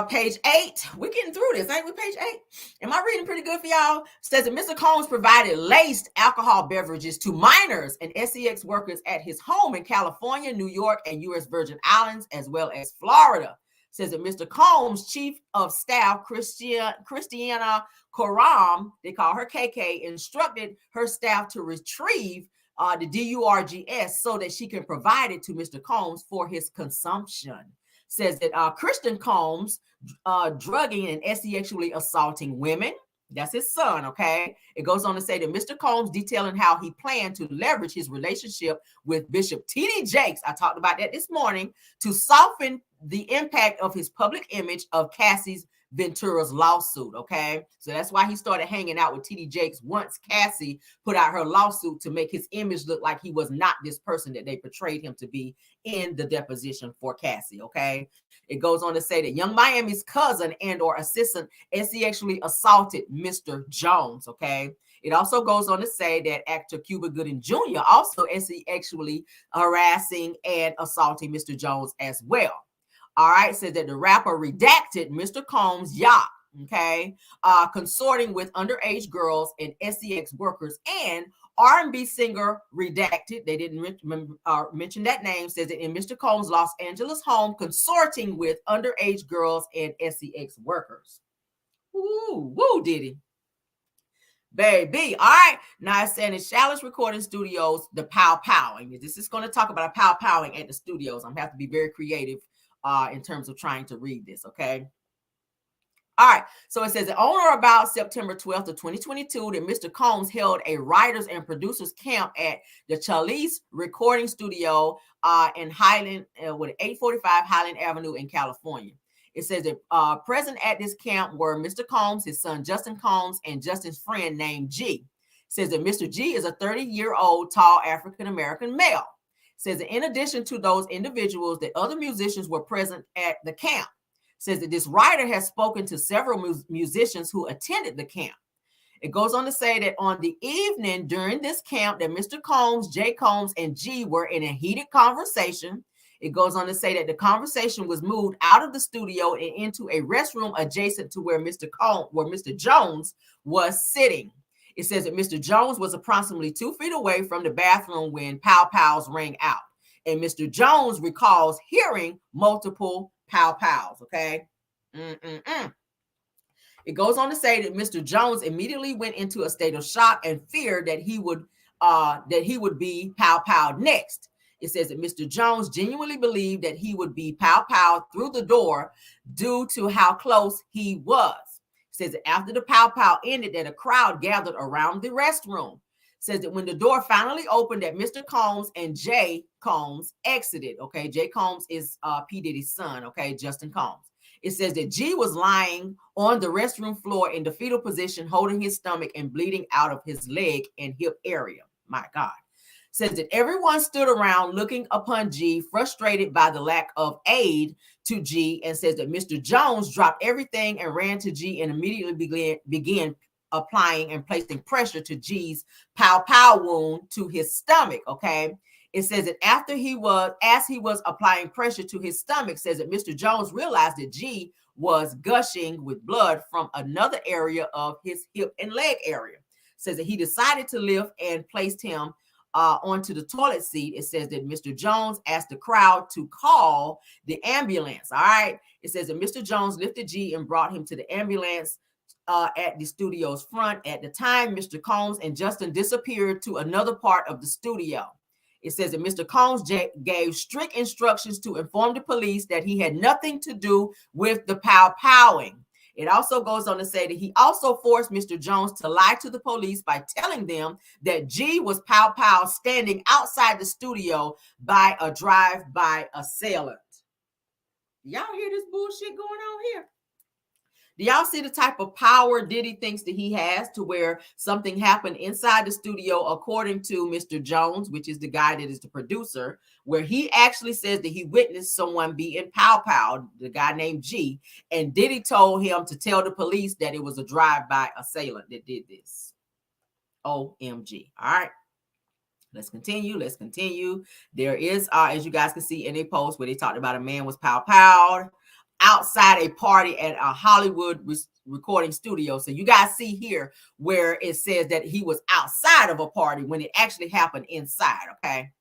Page 8. We're getting through this, ain't we? Page 8. Am I reading pretty good for y'all? Says that Mr. Combs provided laced alcohol beverages to minors and SEX workers at his home in California, New York, and U.S. Virgin Islands, as well as Florida. Says that Mr. Combs' chief of staff, Christiana Coram, they call her KK, instructed her staff to retrieve the DURGS so that she can provide it to Mr. Combs for his consumption. Says that Christian Combs drugging and sexually assaulting women. That's his son, okay? It goes on to say that Mr. Combs detailing how he planned to leverage his relationship with Bishop T.D. Jakes, I talked about that this morning, to soften the impact of his public image of Cassie's Ventura's lawsuit, okay? So that's why he started hanging out with T.D. Jakes once Cassie put out her lawsuit, to make his image look like he was not this person that they portrayed him to be in the deposition for Cassie, okay? It goes on to say that Young Miami's cousin and or assistant sexually assaulted Mr. Jones, okay? It also goes on to say that actor Cuba Gooding Jr. also sexually harassing and assaulting Mr. Jones as well. All right, says that the rapper redacted Mr. Combs' yacht, okay, consorting with underage girls and sex workers, and R&B singer redacted, they didn't mention that name, says that in Mr. Combs' Los Angeles home, consorting with underage girls and sex workers. Woo, woo, Diddy. Baby. All right. Now it's saying in Chalice Recording Studios, the pow-powing. This is going to talk about a pow-powing at the studios. I'm going to have to be very creative in terms of trying to read this, okay? All right, so it says, on or about September 12th of 2022, that Mr. Combs held a writers and producers camp at the Chalice Recording Studio in Highland, with 845 Highland Avenue in California. It says that present at this camp were Mr. Combs, his son Justin Combs, and Justin's friend named G. It says that Mr. G is a 30-year-old tall African-American male. It says that in addition to those individuals, that other musicians were present at the camp. Says that this writer has spoken to several musicians who attended the camp. It goes on to say that on the evening during this camp that Mr. Combs, J. Combs, and G were in a heated conversation. It goes on to say that the conversation was moved out of the studio and into a restroom adjacent to where Mr. Jones was sitting. It says that Mr. Jones was approximately 2 feet away from the bathroom when pow-pows rang out. And Mr. Jones recalls hearing multiple pow-pows, okay? It goes on to say that Mr. Jones immediately went into a state of shock and feared that he would be pow-powed next. It says that Mr. Jones genuinely believed that he would be pow-powed through the door due to how close he was. It says that after the pow-pow ended, that a crowd gathered around the restroom. Says that when the door finally opened, that Mr. Combs and J. Combs exited. Okay, J. Combs is P. Diddy's son. Okay, Justin Combs. It says that G was lying on the restroom floor in the fetal position, holding his stomach and bleeding out of his leg and hip area. My God. Says that everyone stood around looking upon G, frustrated by the lack of aid to G, and says that Mr. Jones dropped everything and ran to G and immediately began applying and placing pressure to G's pow-pow wound to his stomach, okay? It says that as he was applying pressure to his stomach, says that Mr. Jones realized that G was gushing with blood from another area of his hip and leg area. Says that he decided to lift and placed him onto the toilet seat. It says that Mr. Jones asked the crowd to call the ambulance, all right? It says that Mr. Jones lifted G and brought him to the ambulance at the studio's front. At the time, Mr. Combs and Justin disappeared to another part of the studio. It says that Mr. Combs gave strict instructions to inform the police that he had nothing to do with the pow-powing. It also goes on to say that he also forced Mr. Jones to lie to the police by telling them that G was pow-pow standing outside the studio by a drive-by assailant. Y'all hear this bullshit going on here? Do y'all see the type of power Diddy thinks that he has to where something happened inside the studio, according to Mr. Jones, which is the guy that is the producer, where he actually says that he witnessed someone being pow-powed, the guy named G, and Diddy told him to tell the police that it was a drive-by assailant that did this. OMG. All right. Let's continue. Let's continue. There is, as you guys can see in a post where they talked about a man was pow-powed outside a party at a Hollywood recording studio. So you guys see here where it says that he was outside of a party when it actually happened inside. Okay.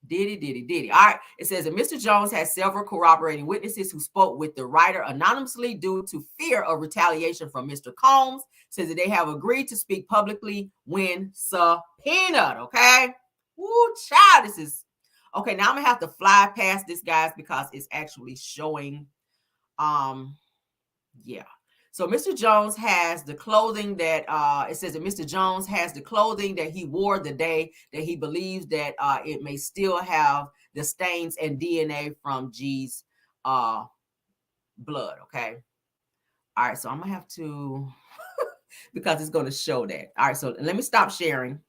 Diddy. All right. It says that Mr. Jones has several corroborating witnesses who spoke with the writer anonymously due to fear of retaliation from Mr. Combs. Says that they have agreed to speak publicly when subpoenaed. Okay. Woo, child, this is okay. Now I'm gonna have to fly past this, guys, because it's actually showing. Yeah. So Mr. Jones has the clothing that it says that Mr. Jones has the clothing that he wore the day that he believes that it may still have the stains and DNA from G's blood. Okay. All right. So I'm gonna have to because it's going to show that. All right. So let me stop sharing.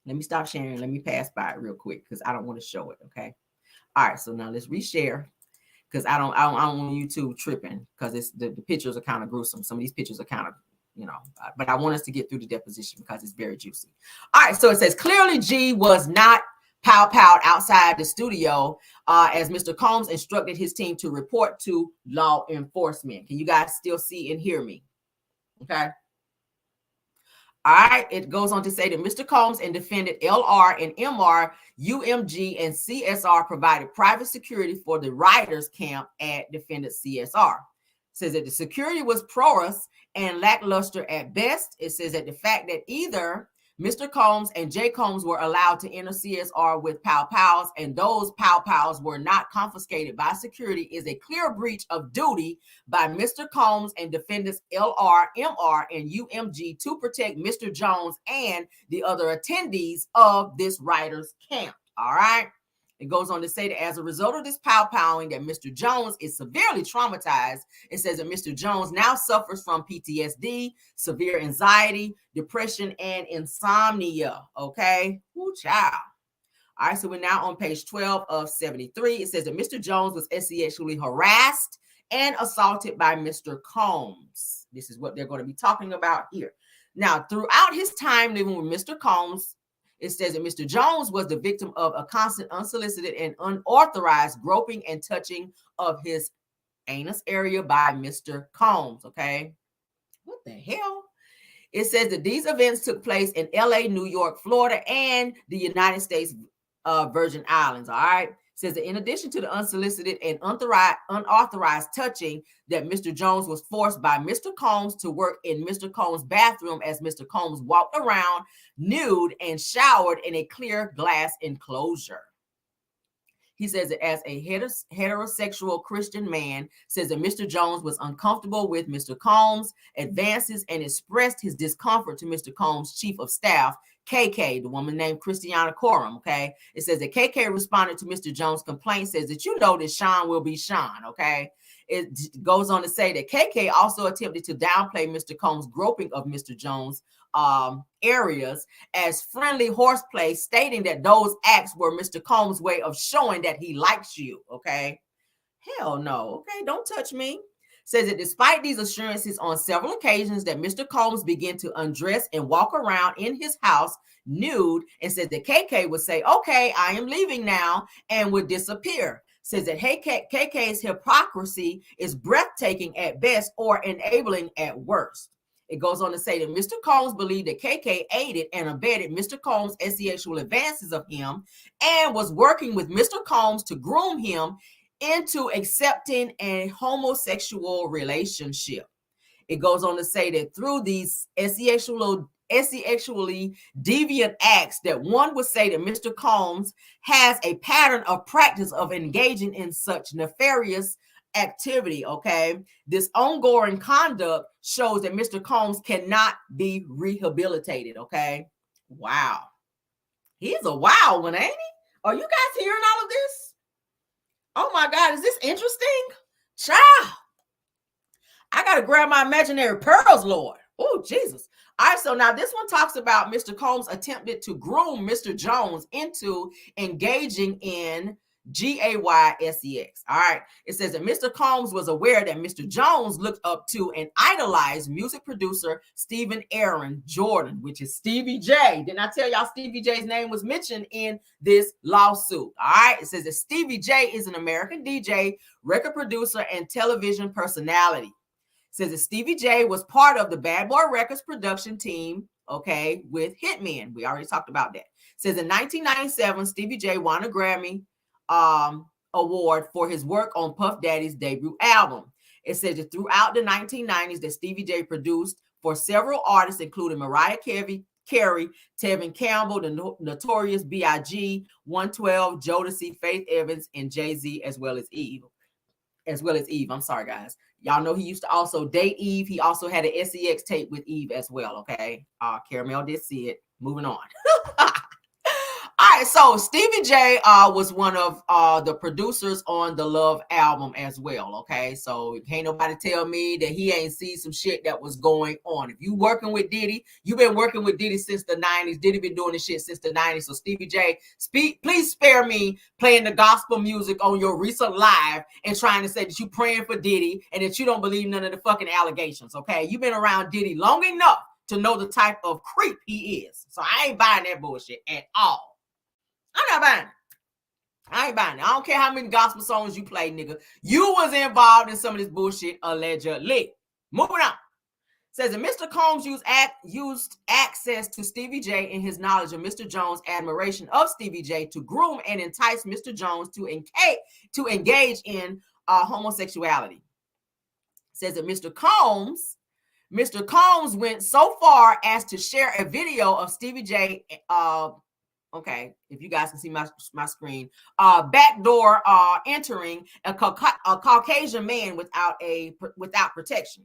Let me pass by it real quick because I don't want to show it. Okay. All right. So now let's reshare because I don't want YouTube tripping because it's the pictures are kind of gruesome. Some of these pictures are kind of, but I want us to get through the deposition because it's very juicy. All right. So it says clearly G was not pow-powed outside the studio as Mr. Combs instructed his team to report to law enforcement. Can you guys still see and hear me? Okay. All right, it goes on to say that Mr. Combs and defendant LR and MR, UMG, and CSR provided private security for the writers' camp at defendant CSR. says that the security was porous and lackluster at best. It says that the fact that either Mr. Combs and J. Combs were allowed to enter CSR with Pow Pows, and those Pow Pows were not confiscated by security is a clear breach of duty by Mr. Combs and defendants LR, MR, and UMG to protect Mr. Jones and the other attendees of this writer's camp. All right. It goes on to say that as a result of this pow-powing, that Mr. Jones is severely traumatized. It says that Mr. Jones now suffers from PTSD, severe anxiety, depression, and insomnia. Okay? Woo, child. All right, so we're now on page 12 of 73. It says that Mr. Jones was sexually harassed and assaulted by Mr. Combs. This is what they're going to be talking about here. Now, throughout his time living with Mr. Combs, it says that Mr. Jones was the victim of a constant, unsolicited, and unauthorized groping and touching of his anus area by Mr. Combs. Okay. What the hell? It says that these events took place in LA, New York, Florida, and the United States Virgin Islands. All right. It says that in addition to the unsolicited and unauthorized touching, that Mr. Jones was forced by Mr. Combs to work in Mr. Combs' bathroom as Mr. Combs walked around nude and showered in a clear glass enclosure. He says that as a heterosexual Christian man, says that Mr. Jones was uncomfortable with Mr. Combs' advances and expressed his discomfort to Mr. Combs' chief of staff, KK, the woman named Christiana Coram. Okay. It says that KK responded to Mr. Jones' complaint, says that you know that Sean will be Sean. Okay. It goes on to say that KK also attempted to downplay Mr. Combs' groping of Mr. Jones' areas as friendly horseplay, stating that those acts were Mr. Combs' way of showing that he likes you. Okay. Hell no. Okay. Don't touch me. Says that despite these assurances on several occasions that Mr. Combs began to undress and walk around in his house nude, and says that KK would say, okay, I am leaving now, and would disappear. Says that KK's hypocrisy is breathtaking at best or enabling at worst. It goes on to say that Mr. Combs believed that KK aided and abetted Mr. Combs' sexual advances of him and was working with Mr. Combs to groom him into accepting a homosexual relationship. It goes on to say that through these sexually deviant acts, that one would say that Mr. Combs has a pattern of practice of engaging in such nefarious activity. Okay. This ongoing conduct shows that Mr. Combs cannot be rehabilitated. Okay. Wow. He's a wild one, ain't he? Are you guys hearing all of this? Oh my God, is this interesting? Child, I got to grab my imaginary pearls, Lord. Oh, Jesus. All right, so now this one talks about Mr. Combs attempted to groom Mr. Jones into engaging in GAYSEX. All right, it says that Mr. Combs was aware that Mr. Jones looked up to and idolized music producer Stephen Aaron Jordan, which is Stevie J. Didn't I tell y'all Stevie J's name was mentioned in this lawsuit? All right, it says that Stevie J is an American DJ, record producer, and television personality. It says that Stevie J was part of the Bad Boy Records production team, okay, with Hitmen. We already talked about that. It says in 1997, Stevie J won a Grammy award for his work on Puff Daddy's debut album. It says that throughout the 1990s that Stevie J produced for several artists, including Mariah Carey, Tevin Campbell, the Notorious B.I.G., 112, Jodeci, Faith Evans, and Jay-Z, as well as Eve. I'm sorry, guys. Y'all know he used to also date Eve. He also had an SEX tape with Eve as well, okay? Caramel did see it. Moving on. All right, so Stevie J was one of the producers on the Love album as well, okay? So can't nobody tell me that he ain't seen some shit that was going on. If you working with Diddy, you've been working with Diddy since the 90s. Diddy been doing this shit since the 90s. So Stevie J, please spare me playing the gospel music on your recent live and trying to say that you praying for Diddy and that you don't believe none of the fucking allegations, okay? You've been around Diddy long enough to know the type of creep he is. So I ain't buying that bullshit at all. I'm not buying it. I ain't buying it. I don't care how many gospel songs you play, nigga. You was involved in some of this bullshit, allegedly. Moving on. Says that Mr. Combs used access to Stevie J and his knowledge of Mr. Jones' admiration of Stevie J to groom and entice Mr. Jones to engage in homosexuality. says that Mr. Combs went so far as to share a video of Stevie J. Okay, if you guys can see my screen, backdoor entering a Caucasian man without protection.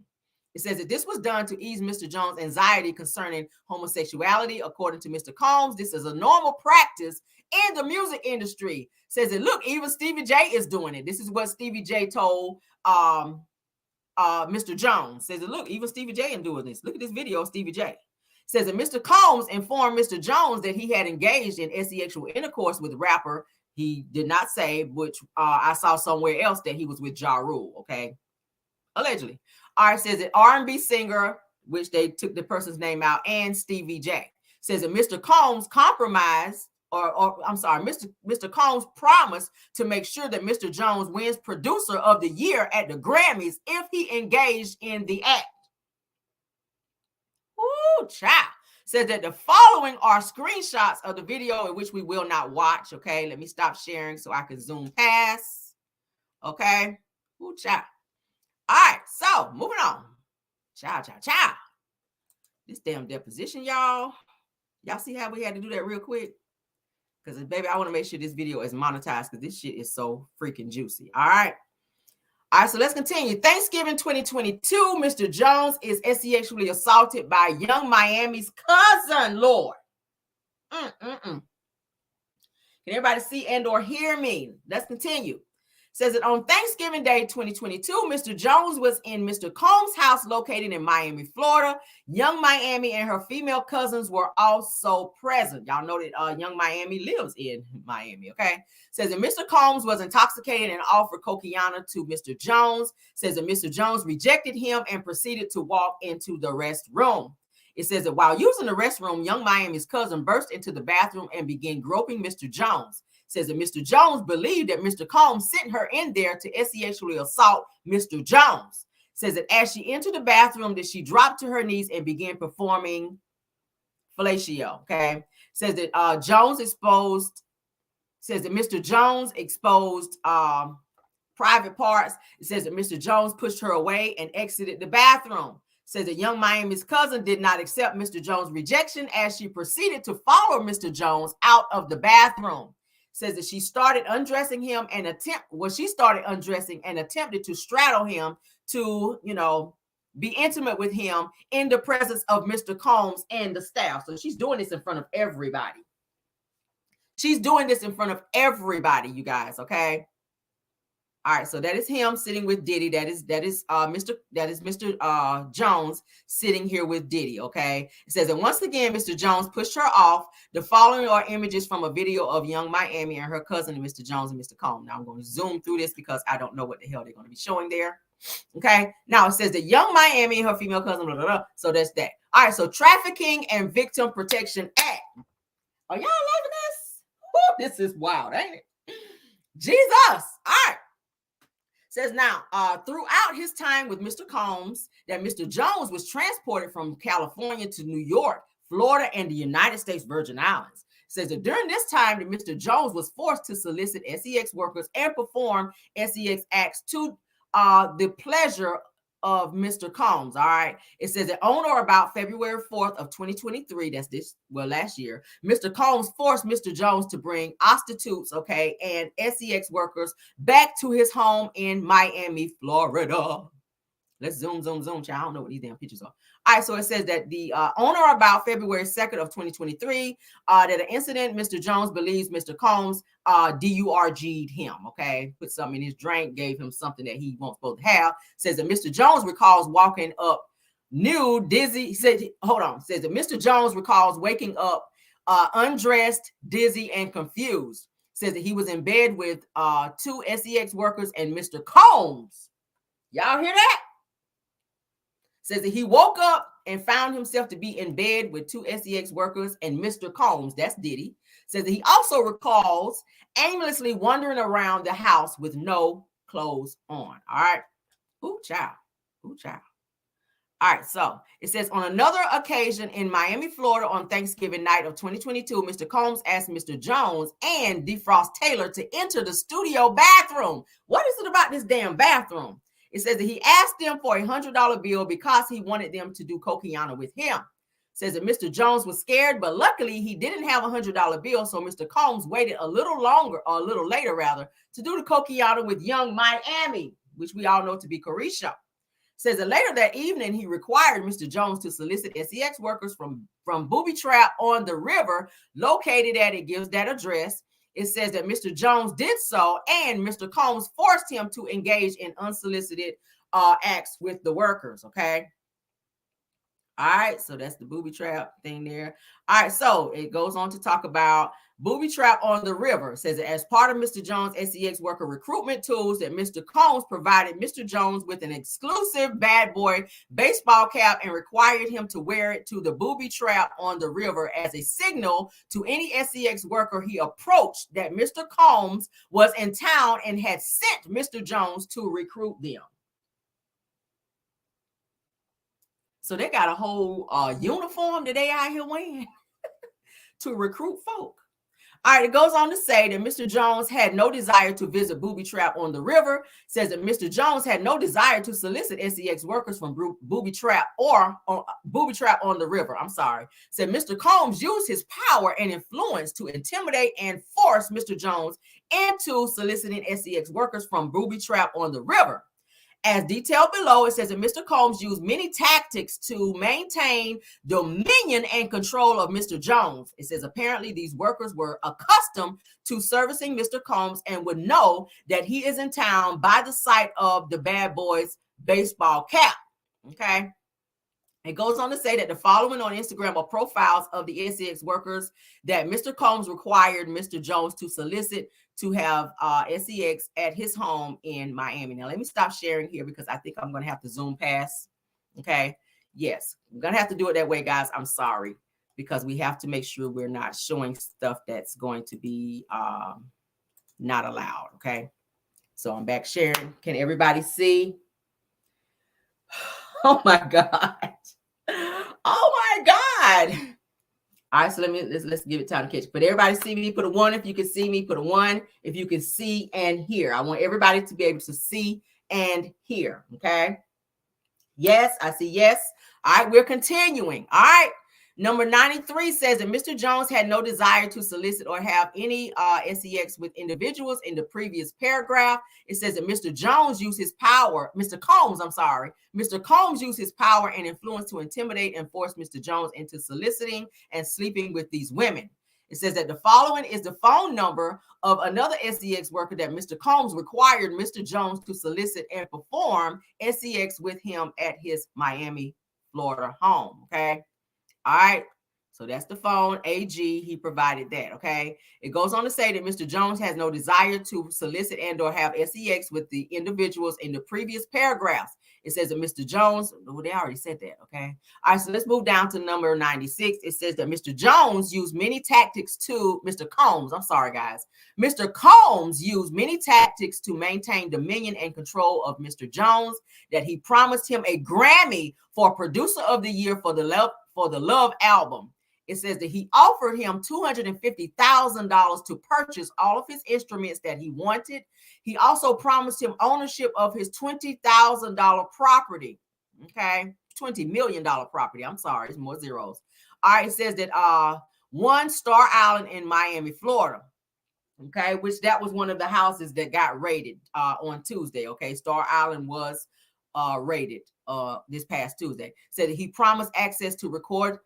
It says that this was done to ease Mr. Jones' anxiety concerning homosexuality. According to Mr. Combs, this is a normal practice in the music industry. Says that, look, even Stevie J is doing it. This is what Stevie J told Mr. Jones. Says that, look, even Stevie J is doing this. Look at this video of Stevie J. Says that Mr. Combs informed Mr. Jones that he had engaged in sexual intercourse with the rapper. He did not say, which I saw somewhere else, that he was with Ja Rule, okay? Allegedly. All right, says that R&B singer, which they took the person's name out, and Stevie J. Says that Mr. Combs compromised, Mr. Combs promised to make sure that Mr. Jones wins Producer of the Year at the Grammys if he engaged in the act. Ooh, child. Says that the following are screenshots of the video in which we will not watch. Okay, let me stop sharing so I can zoom past. Okay. Ooh, child. All right, so moving on. Child. This damn deposition, y'all. Y'all see how we had to do that real quick? Because, baby, I want to make sure this video is monetized because this shit is so freaking juicy. All right. All right, so let's continue. Thanksgiving 2022, Mr. Jones is sexually assaulted by Young Miami's cousin, Lord. Can everybody see and or hear me? Let's continue. Says that on Thanksgiving Day 2022, Mr. Jones was in Mr. Combs' house located in Miami, Florida. Young Miami and her female cousins were also present. Y'all know that Young Miami lives in Miami, okay? Says that Mr. Combs was intoxicated and offered cocaine to Mr. Jones. Says that Mr. Jones rejected him and proceeded to walk into the restroom. It says that while using the restroom, Young Miami's cousin burst into the bathroom and began groping Mr. Jones. Says that Mr. Jones believed that Mr. Combs sent her in there to sexually assault Mr. Jones. Says that as she entered the bathroom, that she dropped to her knees and began performing fellatio. Okay. Says that Mr. Jones exposed private parts. It says that Mr. Jones pushed her away and exited the bathroom. Says that Young Miami's cousin did not accept Mr. Jones' rejection as she proceeded to follow Mr. Jones out of the bathroom. Says that she started undressing him and attempted to straddle him to, be intimate with him in the presence of Mr. Combs and the staff. So she's doing this in front of everybody. You guys, okay? All right, so that is him sitting with Diddy. That is Mr. Jones sitting here with Diddy, okay? It says that once again, Mr. Jones pushed her off. The following are images from a video of Young Miami and her cousin, Mr. Jones and Mr. Combs. Now I'm going to zoom through this because I don't know what the hell they're going to be showing there. Okay, now it says that Young Miami and her female cousin, blah, blah, blah. So that's that. All right, so Trafficking and Victim Protection Act. Are y'all loving this? Woo, this is wild, ain't it? Jesus. All right. Says now, throughout his time with Mr. Combs, that Mr. Jones was transported from California to New York, Florida, and the United States Virgin Islands. Says that during this time, that Mr. Jones was forced to solicit sex workers and perform sex acts to the pleasure of Mr. Combs. All right. It says that on or about February 4th of 2023, last year, Mr. Combs forced Mr. Jones to bring prostitutes, okay, and sex workers back to his home in Miami, Florida. Let's zoom, child. I don't know what these damn pictures are. All right, so it says that the on or about February 2nd of 2023, that an incident, Mr. Jones believes Mr. Combs DURG'd him, okay? Put something in his drink, gave him something that he wasn't supposed to have. Says that Mr. Jones recalls walking up nude, dizzy. Says that Mr. Jones recalls waking up undressed, dizzy, and confused. Says that he was in bed with two sex workers and Mr. Combs. Y'all hear that? Says that he woke up and found himself to be in bed with two sex workers and Mr. Combs. That's Diddy. Says that he also recalls aimlessly wandering around the house with no clothes on. All right. Ooh, child. All right. So it says on another occasion in Miami, Florida on Thanksgiving night of 2022, Mr. Combs asked Mr. Jones and DeFrost Taylor to enter the studio bathroom. What is it about this damn bathroom? It says that he asked them for a $100 bill because he wanted them to do cokiana with him. It says that Mr. Jones was scared, but luckily he didn't have a $100 bill, so Mr. Combs waited a little longer, or a little later rather, to do the cokiana with young Miami, which we all know to be Carisha. Says that later that evening, he required Mr. Jones to solicit SEX workers from Booby Trap on the River, located at, it gives that address. It says that Mr. Jones did so, and Mr. Combs forced him to engage in unsolicited acts with the workers, okay? All right, so that's the booby trap thing there. All right, so it goes on to talk about booby trap on the river. It says that as part of Mr. Jones' SEX worker recruitment tools, that Mr. Combs provided Mr. Jones with an exclusive bad boy baseball cap and required him to wear it to the booby trap on the river as a signal to any SEX worker he approached that Mr. Combs was in town and had sent Mr. Jones to recruit them. So they got a whole uniform that they out here wearing to recruit folk. All right, it goes on to say that Mr. Jones had no desire to visit Booby Trap on the River. Says that Mr. Jones had no desire to solicit SEX workers from Booby Trap or Booby Trap on the River. I'm sorry. Said Mr. Combs used his power and influence to intimidate and force Mr. Jones into soliciting SEX workers from Booby Trap on the River. As detailed below, it says that Mr. Combs used many tactics to maintain dominion and control of Mr. Jones. It says apparently these workers were accustomed to servicing Mr. Combs and would know that he is in town by the sight of the bad boy's baseball cap. Okay. It goes on to say that the following on Instagram are profiles of the SEX workers that Mr. Combs required Mr. Jones to solicit to have SEX at his home in Miami. Now, let me stop sharing here because I think I'm going to have to zoom past. Okay. Yes, I'm going to have to do it that way, guys. I'm sorry, because we have to make sure we're not showing stuff that's going to be not allowed. Okay. So I'm back sharing. Can everybody see? Oh my God. Oh my God. All right, so let's give it time to catch. But everybody see me, put a 1 if you can see me, put a 1 if you can see and hear. I want everybody to be able to see and hear. Okay. Yes, I see yes. All right, we're continuing. All right. Number 93 says that Mr. Jones had no desire to solicit or have any SEX with individuals. In the previous paragraph, it says that Mr. Jones used his power, Mr. Combs used his power and influence to intimidate and force Mr. Jones into soliciting and sleeping with these women. It says that the following is the phone number of another SEX worker that Mr. Combs required Mr. Jones to solicit and perform SEX with him at his Miami, Florida home. Okay. All right, so that's the phone. AG, he provided that, okay? It goes on to say that Mr. Jones has no desire to solicit and or have SEX with the individuals in the previous paragraphs. It says that Mr. Jones, well, they already said that, okay? All right, so let's move down to number 96. It says that Mr. Jones used many tactics to, Mr. Combs, I'm sorry, guys. Mr. Combs used many tactics to maintain dominion and control of Mr. Jones, that he promised him a Grammy for Producer of the Year for the Love album. It says that he offered him $250,000 to purchase all of his instruments that he wanted. He also promised him ownership of his $20,000 property. Okay, $20 million property. I'm sorry, it's more zeros. All right, it says that one Star Island in Miami, Florida. Okay, which that was one of the houses that got raided on Tuesday. Okay, Star Island was raided this past Tuesday. Said that he promised access to record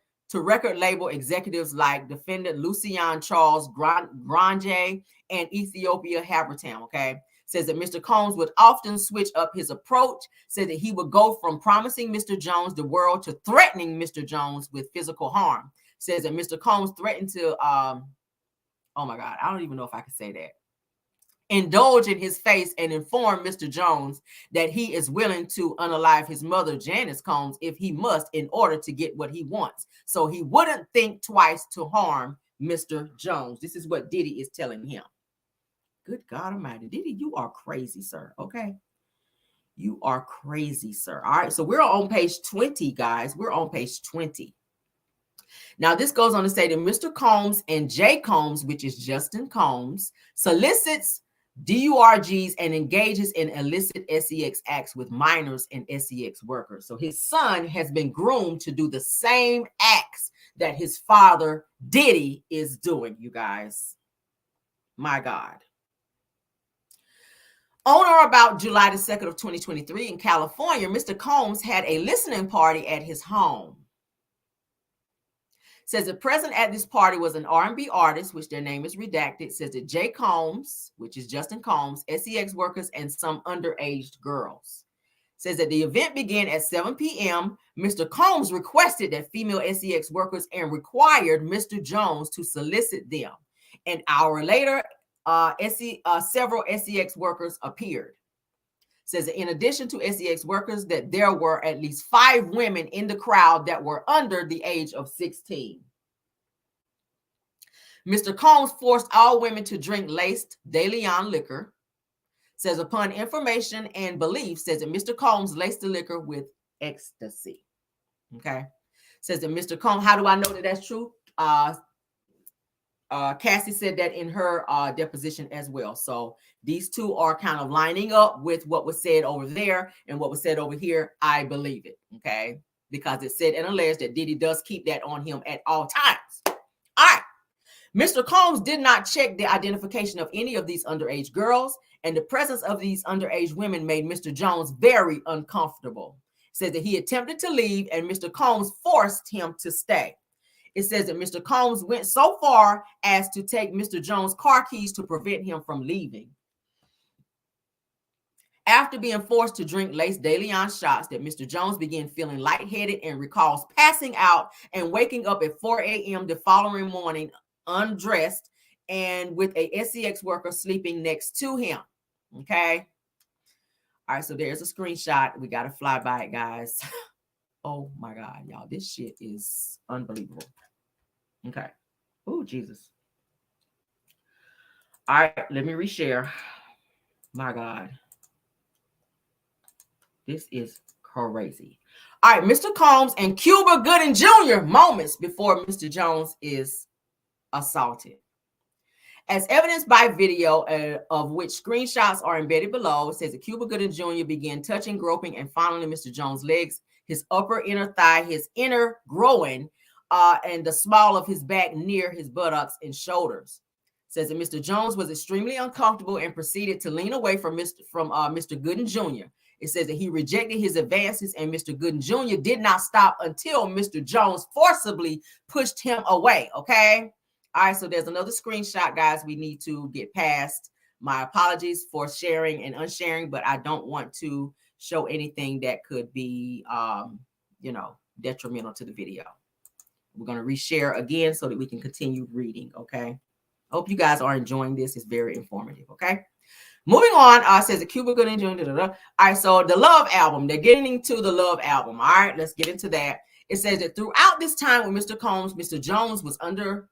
label executives like defendant Lucian Charles Granje and Ethiopia Habertam. Okay. Says that Mr. Combs would often switch up his approach. Said that he would go from promising Mr. Jones the world to threatening Mr. Jones with physical harm. Says that Mr. Combs threatened to, oh my God, I don't even know if I can say that. Indulge in his face and inform Mr. Jones that he is willing to unalive his mother, Janice Combs, if he must in order to get what he wants. So he wouldn't think twice to harm Mr. Jones. This is what Diddy is telling him. Good God Almighty. Diddy, you are crazy, sir. Okay. You are crazy, sir. All right. So we're on page 20, guys. We're on page 20. Now, this goes on to say that Mr. Combs and Jay Combs, which is Justin Combs, solicits DURGs, and engages in illicit SEX acts with minors and SEX workers. So his son has been groomed to do the same acts that his father, Diddy, is doing, you guys. My God. On or about July the 2nd of 2023 in California, Mr. Combs had a listening party at his home. Says that present at this party was an R&B artist, which their name is redacted. Says that Jay Combs, which is Justin Combs, SEX workers, and some underage girls. Says that the event began at 7 p.m. Mr. Combs requested that female SEX workers and required Mr. Jones to solicit them. An hour later, several SEX workers appeared. Says that in addition to SEX workers, that there were at least 5 women in the crowd that were under the age of 16. Mr. Combs forced all women to drink laced De Leon liquor. Says upon information and belief, says that Mr. Combs laced the liquor with ecstasy. Okay. Says that Mr. Combs, how do I know that that's true? Cassie said that in her deposition as well. So these two are kind of lining up with what was said over there and what was said over here. I believe it, okay? Because it said and alleged that Diddy does keep that on him at all times. All right. Mr. Combs did not check the identification of any of these underage girls, and the presence of these underage women made Mr. Jones very uncomfortable. It says that he attempted to leave, and Mr. Combs forced him to stay. It says that Mr. Combs went so far as to take Mr. Jones' car keys to prevent him from leaving. After being forced to drink laced De Leon shots, that Mr. Jones began feeling lightheaded and recalls passing out and waking up at 4 a.m. the following morning undressed and with a SEX worker sleeping next to him. Okay. All right. So there's a screenshot. We got to fly by it, guys. Oh my God, y'all. This shit is unbelievable. Okay. Oh, Jesus. All right. Let me reshare. My God. This is crazy. All right. Mr. Combs and Cuba Gooding Jr. moments before Mr. Jones is assaulted. As evidenced by video of which screenshots are embedded below, it says that Cuba Gooding Jr. began touching, groping, and fondling Mr. Jones' legs, his upper inner thigh, his inner groin, and the small of his back near his buttocks and shoulders. It says that Mr. Jones was extremely uncomfortable and proceeded to lean away from Mr. Gooding Jr. It says that he rejected his advances, and Mr. Gooding Jr. did not stop until Mr. Jones forcibly pushed him away. Okay. All right, so there's another screenshot, guys. We need to get past. My apologies for sharing and unsharing, but I don't want to show anything that could be, detrimental to the video. We're going to reshare again so that we can continue reading, okay? Hope you guys are enjoying this. It's very informative, okay? Moving on, says the Cuba Gooding Jr. All right, so the Love album. They're getting into the Love album. All right, let's get into that. It says that throughout this time with Mr. Combs, Mr. Jones was under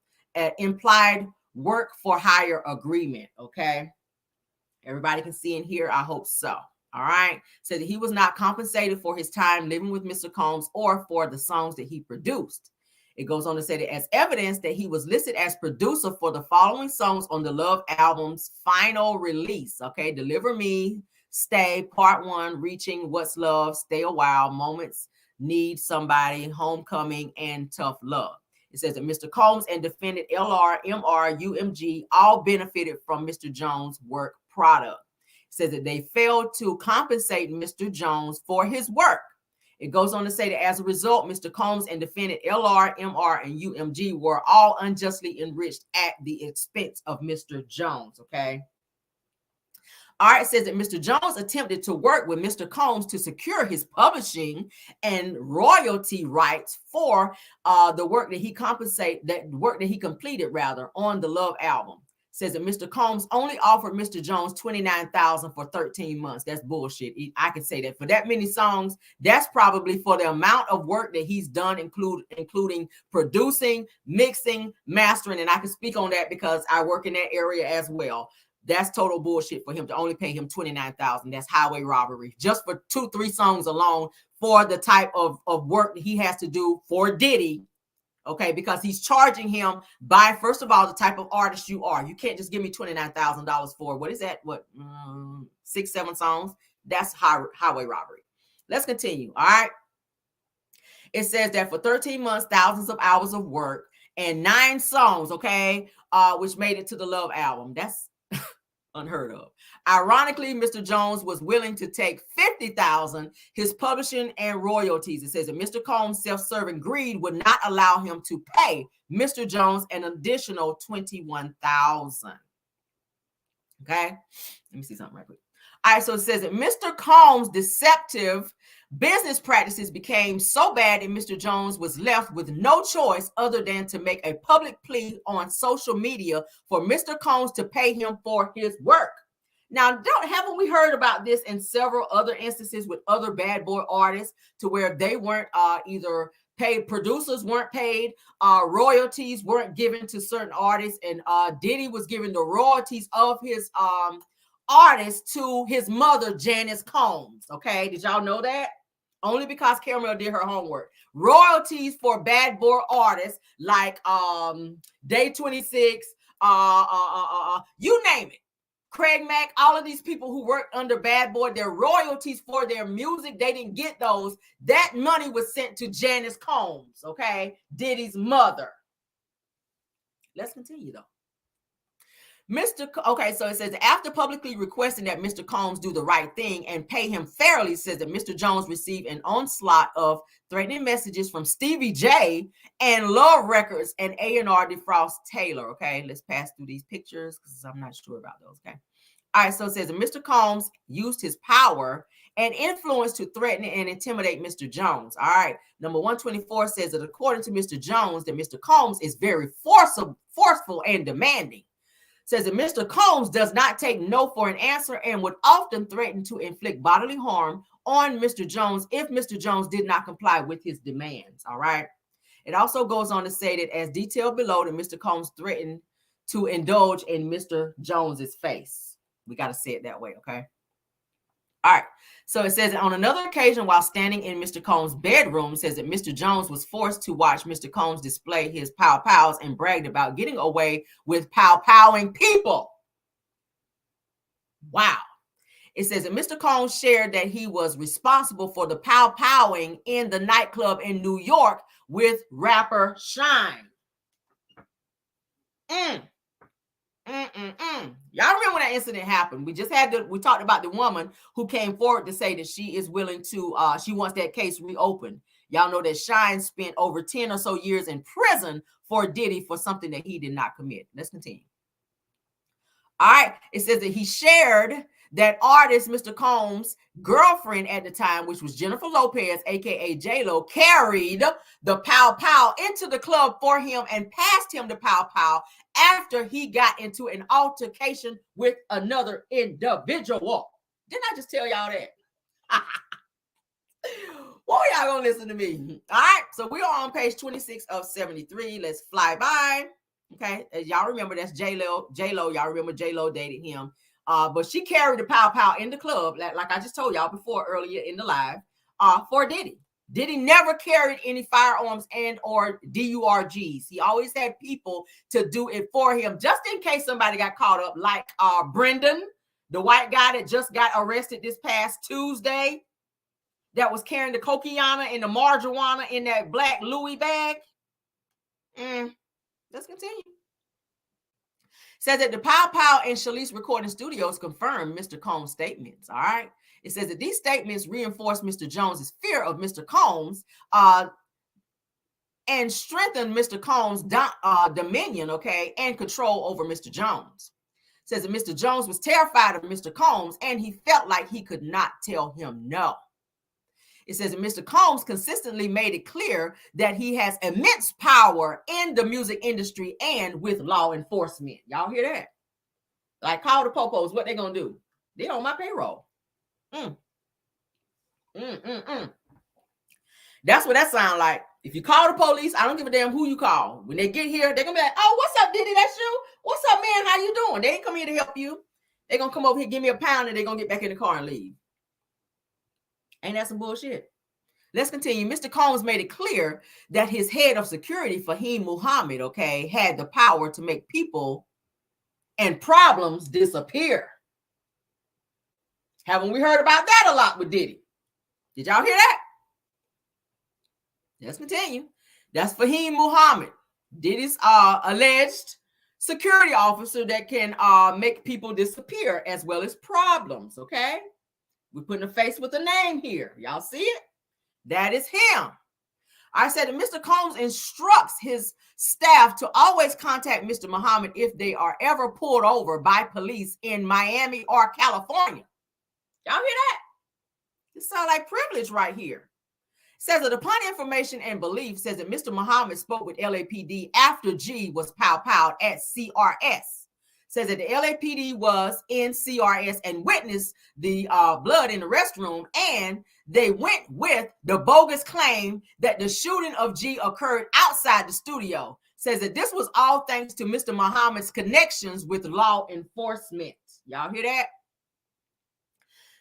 implied work for hire agreement. Okay, everybody can see in here. I hope so. All right, said that he was not compensated for his time living with Mr. Combs or for the songs that he produced. It goes on to say that as evidence that he was listed as producer for the following songs on the Love album's final release. Okay, Deliver Me, Stay, Part 1, Reaching, What's Love, Stay a While, Moments, Need Somebody, Homecoming, and Tough Love. It says that Mr. Combs and defendant LR, MR, UMG all benefited from Mr. Jones' work product. It says that they failed to compensate Mr. Jones for his work. It goes on to say that as a result, Mr. Combs and defendant LR, MR, and UMG were all unjustly enriched at the expense of Mr. Jones. Okay. All right, it says that Mr. Jones attempted to work with Mr. Combs to secure his publishing and royalty rights for the work that he completed on the Love album. It says that Mr. Combs only offered Mr. Jones $29,000 for 13 months. That's bullshit. I can say that for that many songs, that's probably for the amount of work that he's done, including producing, mixing, mastering, and I can speak on that because I work in that area as well. That's total bullshit for him to only pay him $29,000. That's highway robbery just for 2-3 songs alone for the type of work that he has to do for Diddy. Okay, because he's charging him by, first of all, the type of artist you are. You can't just give me $29,000 for, what is that? What, 6, 7 songs? That's highway robbery. Let's continue. All right. It says that for 13 months, thousands of hours of work and 9 songs, okay, which made it to the Love album. That's unheard of. Ironically, Mr. Jones was willing to take $50,000, his publishing and royalties. It says that Mr. Combs' self-serving greed would not allow him to pay Mr. Jones an additional $21,000. Okay, let me see something right quick. All right, so it says that Mr. Combs' deceptive business practices became so bad that Mr. Jones was left with no choice other than to make a public plea on social media for Mr. Combs to pay him for his work. Now, haven't we heard about this in several other instances with other bad boy artists, to where they weren't either paid, producers weren't paid, royalties weren't given to certain artists, and Diddy was giving the royalties of his artists to his mother, Janice Combs. Okay, did y'all know that? Only because Caramel did her homework. Royalties for bad boy artists like Day 26, you name it. Craig Mack, all of these people who worked under Bad Boy, their royalties for their music, they didn't get those. That money was sent to Janice Combs, okay? Diddy's mother. Let's continue, though. Okay, so it says, after publicly requesting that Mr. Combs do the right thing and pay him fairly, says that Mr. Jones received an onslaught of threatening messages from Stevie J and Love Records and A&R DeFrost Taylor. Okay, let's pass through these pictures because I'm not sure about those. Okay. All right, so it says that Mr. Combs used his power and influence to threaten and intimidate Mr. Jones. All right, number 124 says that according to Mr. Jones, that Mr. Combs is very forceful and demanding. Says that Mr. Combs does not take no for an answer and would often threaten to inflict bodily harm on Mr. Jones if Mr. Jones did not comply with his demands. All right. It also goes on to say that, as detailed below, that Mr. Combs threatened to indulge in Mr. Jones's face. We got to say it that way. Okay. All right. So it says that on another occasion, while standing in Mr. Combs' bedroom, says that Mr. Jones was forced to watch Mr. Combs display his pow-pows and bragged about getting away with pow-powing people. Wow. It says that Mr. Combs shared that he was responsible for the pow-powing in the nightclub in New York with rapper Shine. Y'all remember when that incident happened? We talked about the woman who came forward to say that she is willing to, she wants that case reopened. Y'all know that Shine spent over 10 or so years in prison for Diddy for something that he did not commit. Let's continue. All right. It says that he shared that artist Mr. Combs' girlfriend at the time, which was Jennifer Lopez, aka J-Lo, carried the pow-pow into the club for him and passed him the pow-pow after he got into an altercation with another individual. Didn't I just tell y'all that? Well, y'all gonna listen to me. All right, so we are on page 26 of 73. Let's fly by. Okay, as y'all remember, that's J-Lo. Y'all remember J-Lo dated him. But she carried the pow-pow in the club, like I just told y'all before earlier in the live, for Diddy. Diddy never carried any firearms and or DURGs. He always had people to do it for him, just in case somebody got caught up, like Brendan, the white guy that just got arrested this past Tuesday, that was carrying the cocaine and the marijuana in that black Louis bag. Let's continue. Says that the Pow Pow and Shalice Recording Studios confirmed Mr. Combs' statements. All right. It says that these statements reinforce Mr. Jones's fear of Mr. Combs and strengthen Mr. Combs' dominion, okay, and control over Mr. Jones. It says that Mr. Jones was terrified of Mr. Combs and he felt like he could not tell him no. It says that Mr. Combs consistently made it clear that he has immense power in the music industry and with law enforcement. Y'all hear that? Like, call the popos, what they gonna do? They on my payroll. That's what that sound like. If you call the police, I don't give a damn who you call. When they get here, they're gonna be like, oh, what's up, Diddy? That's you? What's up, man? How you doing? They ain't come here to help you. They're gonna come over here, give me a pound, and they're gonna get back in the car and leave. Ain't that some bullshit? Let's continue. Mr. Combs made it clear that his head of security, Fahim Muhammad, okay, had the power to make people and problems disappear. Haven't we heard about that a lot with Diddy? Did y'all hear that? Let's continue. That's Fahim Muhammad, Diddy's alleged security officer that can make people disappear as well as problems, okay? We're putting a face with a name here. Y'all see it? That is him. I said that Mr. Combs instructs his staff to always contact Mr. Muhammad if they are ever pulled over by police in Miami or California. Y'all hear that? This sounds like privilege right here. Says that upon information and belief, says that Mr. Muhammad spoke with LAPD after G was pow-powed at CRS. Says that the LAPD was in CRS and witnessed the blood in the restroom, and they went with the bogus claim that the shooting of G occurred outside the studio. Says that this was all thanks to Mr. Muhammad's connections with law enforcement. Y'all hear that?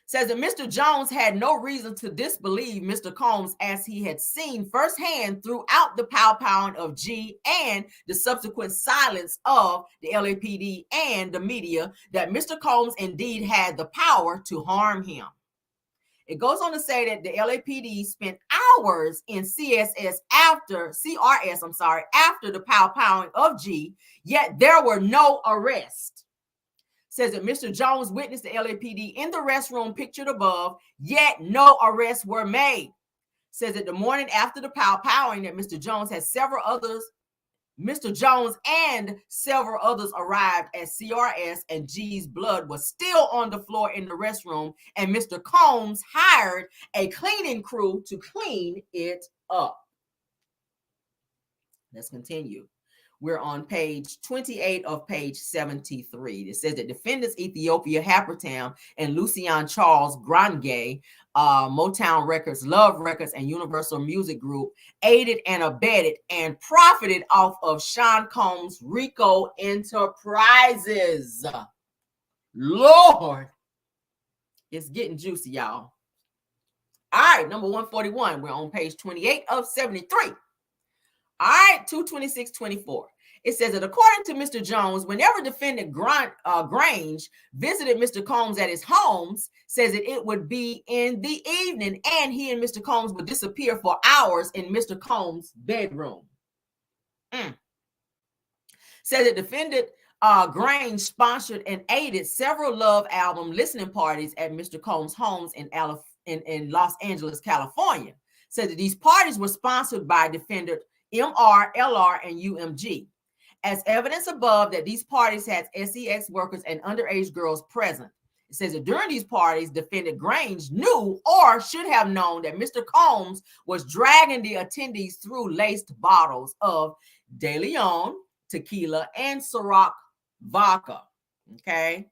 Says that Mr. Jones had no reason to disbelieve Mr. Combs, as he had seen firsthand throughout the pow-powing of G and the subsequent silence of the LAPD and the media that Mr. Combs indeed had the power to harm him. It goes on to say that the LAPD spent hours in CRS after the pow-powing of G, yet there were no arrests. Says that Mr. Jones witnessed the LAPD in the restroom pictured above, yet no arrests were made. Says that the morning after the pow-powing that Mr. Jones and several others arrived at CRS, and G's blood was still on the floor in the restroom, and Mr. Combs hired a cleaning crew to clean it up. Let's continue. We're on page 28 of page 73. It says that defendants Ethiopia Hapertam and Lucian Charles Grande, Motown Records, Love Records, and Universal Music Group aided and abetted and profited off of Sean Combs' RICO Enterprises. Lord, it's getting juicy, y'all. All right, number 141. We're on page 28 of 73. All right, 226-24. It says that according to Mr. Jones, whenever defendant Grange visited Mr. Combs at his homes, says that it would be in the evening and he and Mr. Combs would disappear for hours in Mr. Combs' bedroom. Says that defendant Grange sponsored and aided several Love album listening parties at Mr. Combs' homes in Los Angeles, California. Said that these parties were sponsored by defendant MR, LR, and UMG. As evidence above that these parties had SEX workers and underage girls present. It says that during these parties, defendant Grange knew or should have known that Mr. Combs was dragging the attendees through laced bottles of De Leon, tequila, and Ciroc vodka. Okay,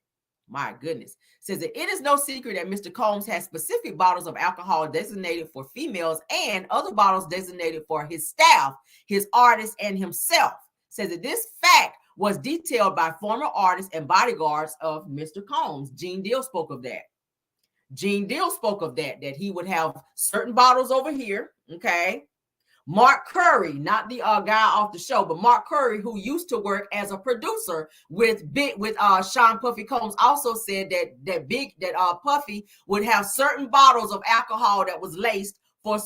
my goodness. Says that it is no secret that Mr. Combs has specific bottles of alcohol designated for females and other bottles designated for his staff, his artists, and himself. Says that this fact was detailed by former artists and bodyguards of Mr. Combs. Gene Deal spoke of that. That he would have certain bottles over here, okay? Mark Curry, not the guy off the show, but Mark Curry, who used to work as a producer with Sean Puffy Combs, also said that Puffy would have certain bottles of alcohol that was laced for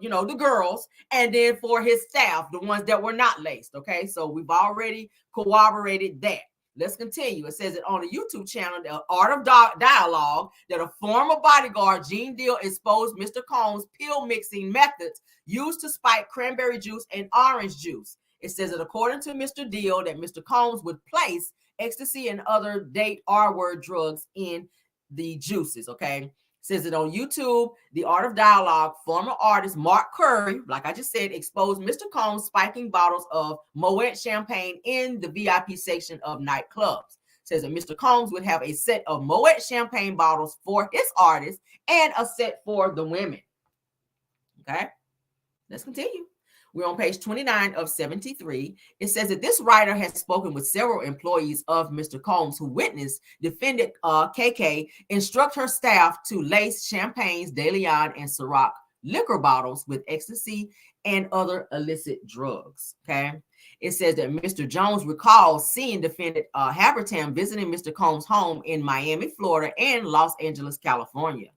the girls, and then for his staff, the ones that were not laced. Okay, so we've already corroborated that. Let's continue. It says that on the YouTube channel, The Art of Dialogue, that a former bodyguard, Gene Deal, exposed Mr. Combs' pill mixing methods used to spike cranberry juice and orange juice. It says that according to Mr. Deal, that Mr. Combs would place ecstasy and other date R-word drugs in the juices, okay? Says it on YouTube, The Art of Dialogue, former artist Mark Curry, like I just said, exposed Mr. Combs spiking bottles of Moet champagne in the VIP section of nightclubs. Says that Mr. Combs would have a set of Moet champagne bottles for his artists and a set for the women. Okay, let's continue. We're on page 29 of 73. It says that this writer has spoken with several employees of Mr. Combs who witnessed defendant KK instruct her staff to lace champagnes, De Leon, and Ciroc liquor bottles with ecstasy and other illicit drugs. Okay. It says that Mr. Jones recalls seeing defendant Habertam visiting Mr. Combs' home in Miami, Florida, and Los Angeles, California.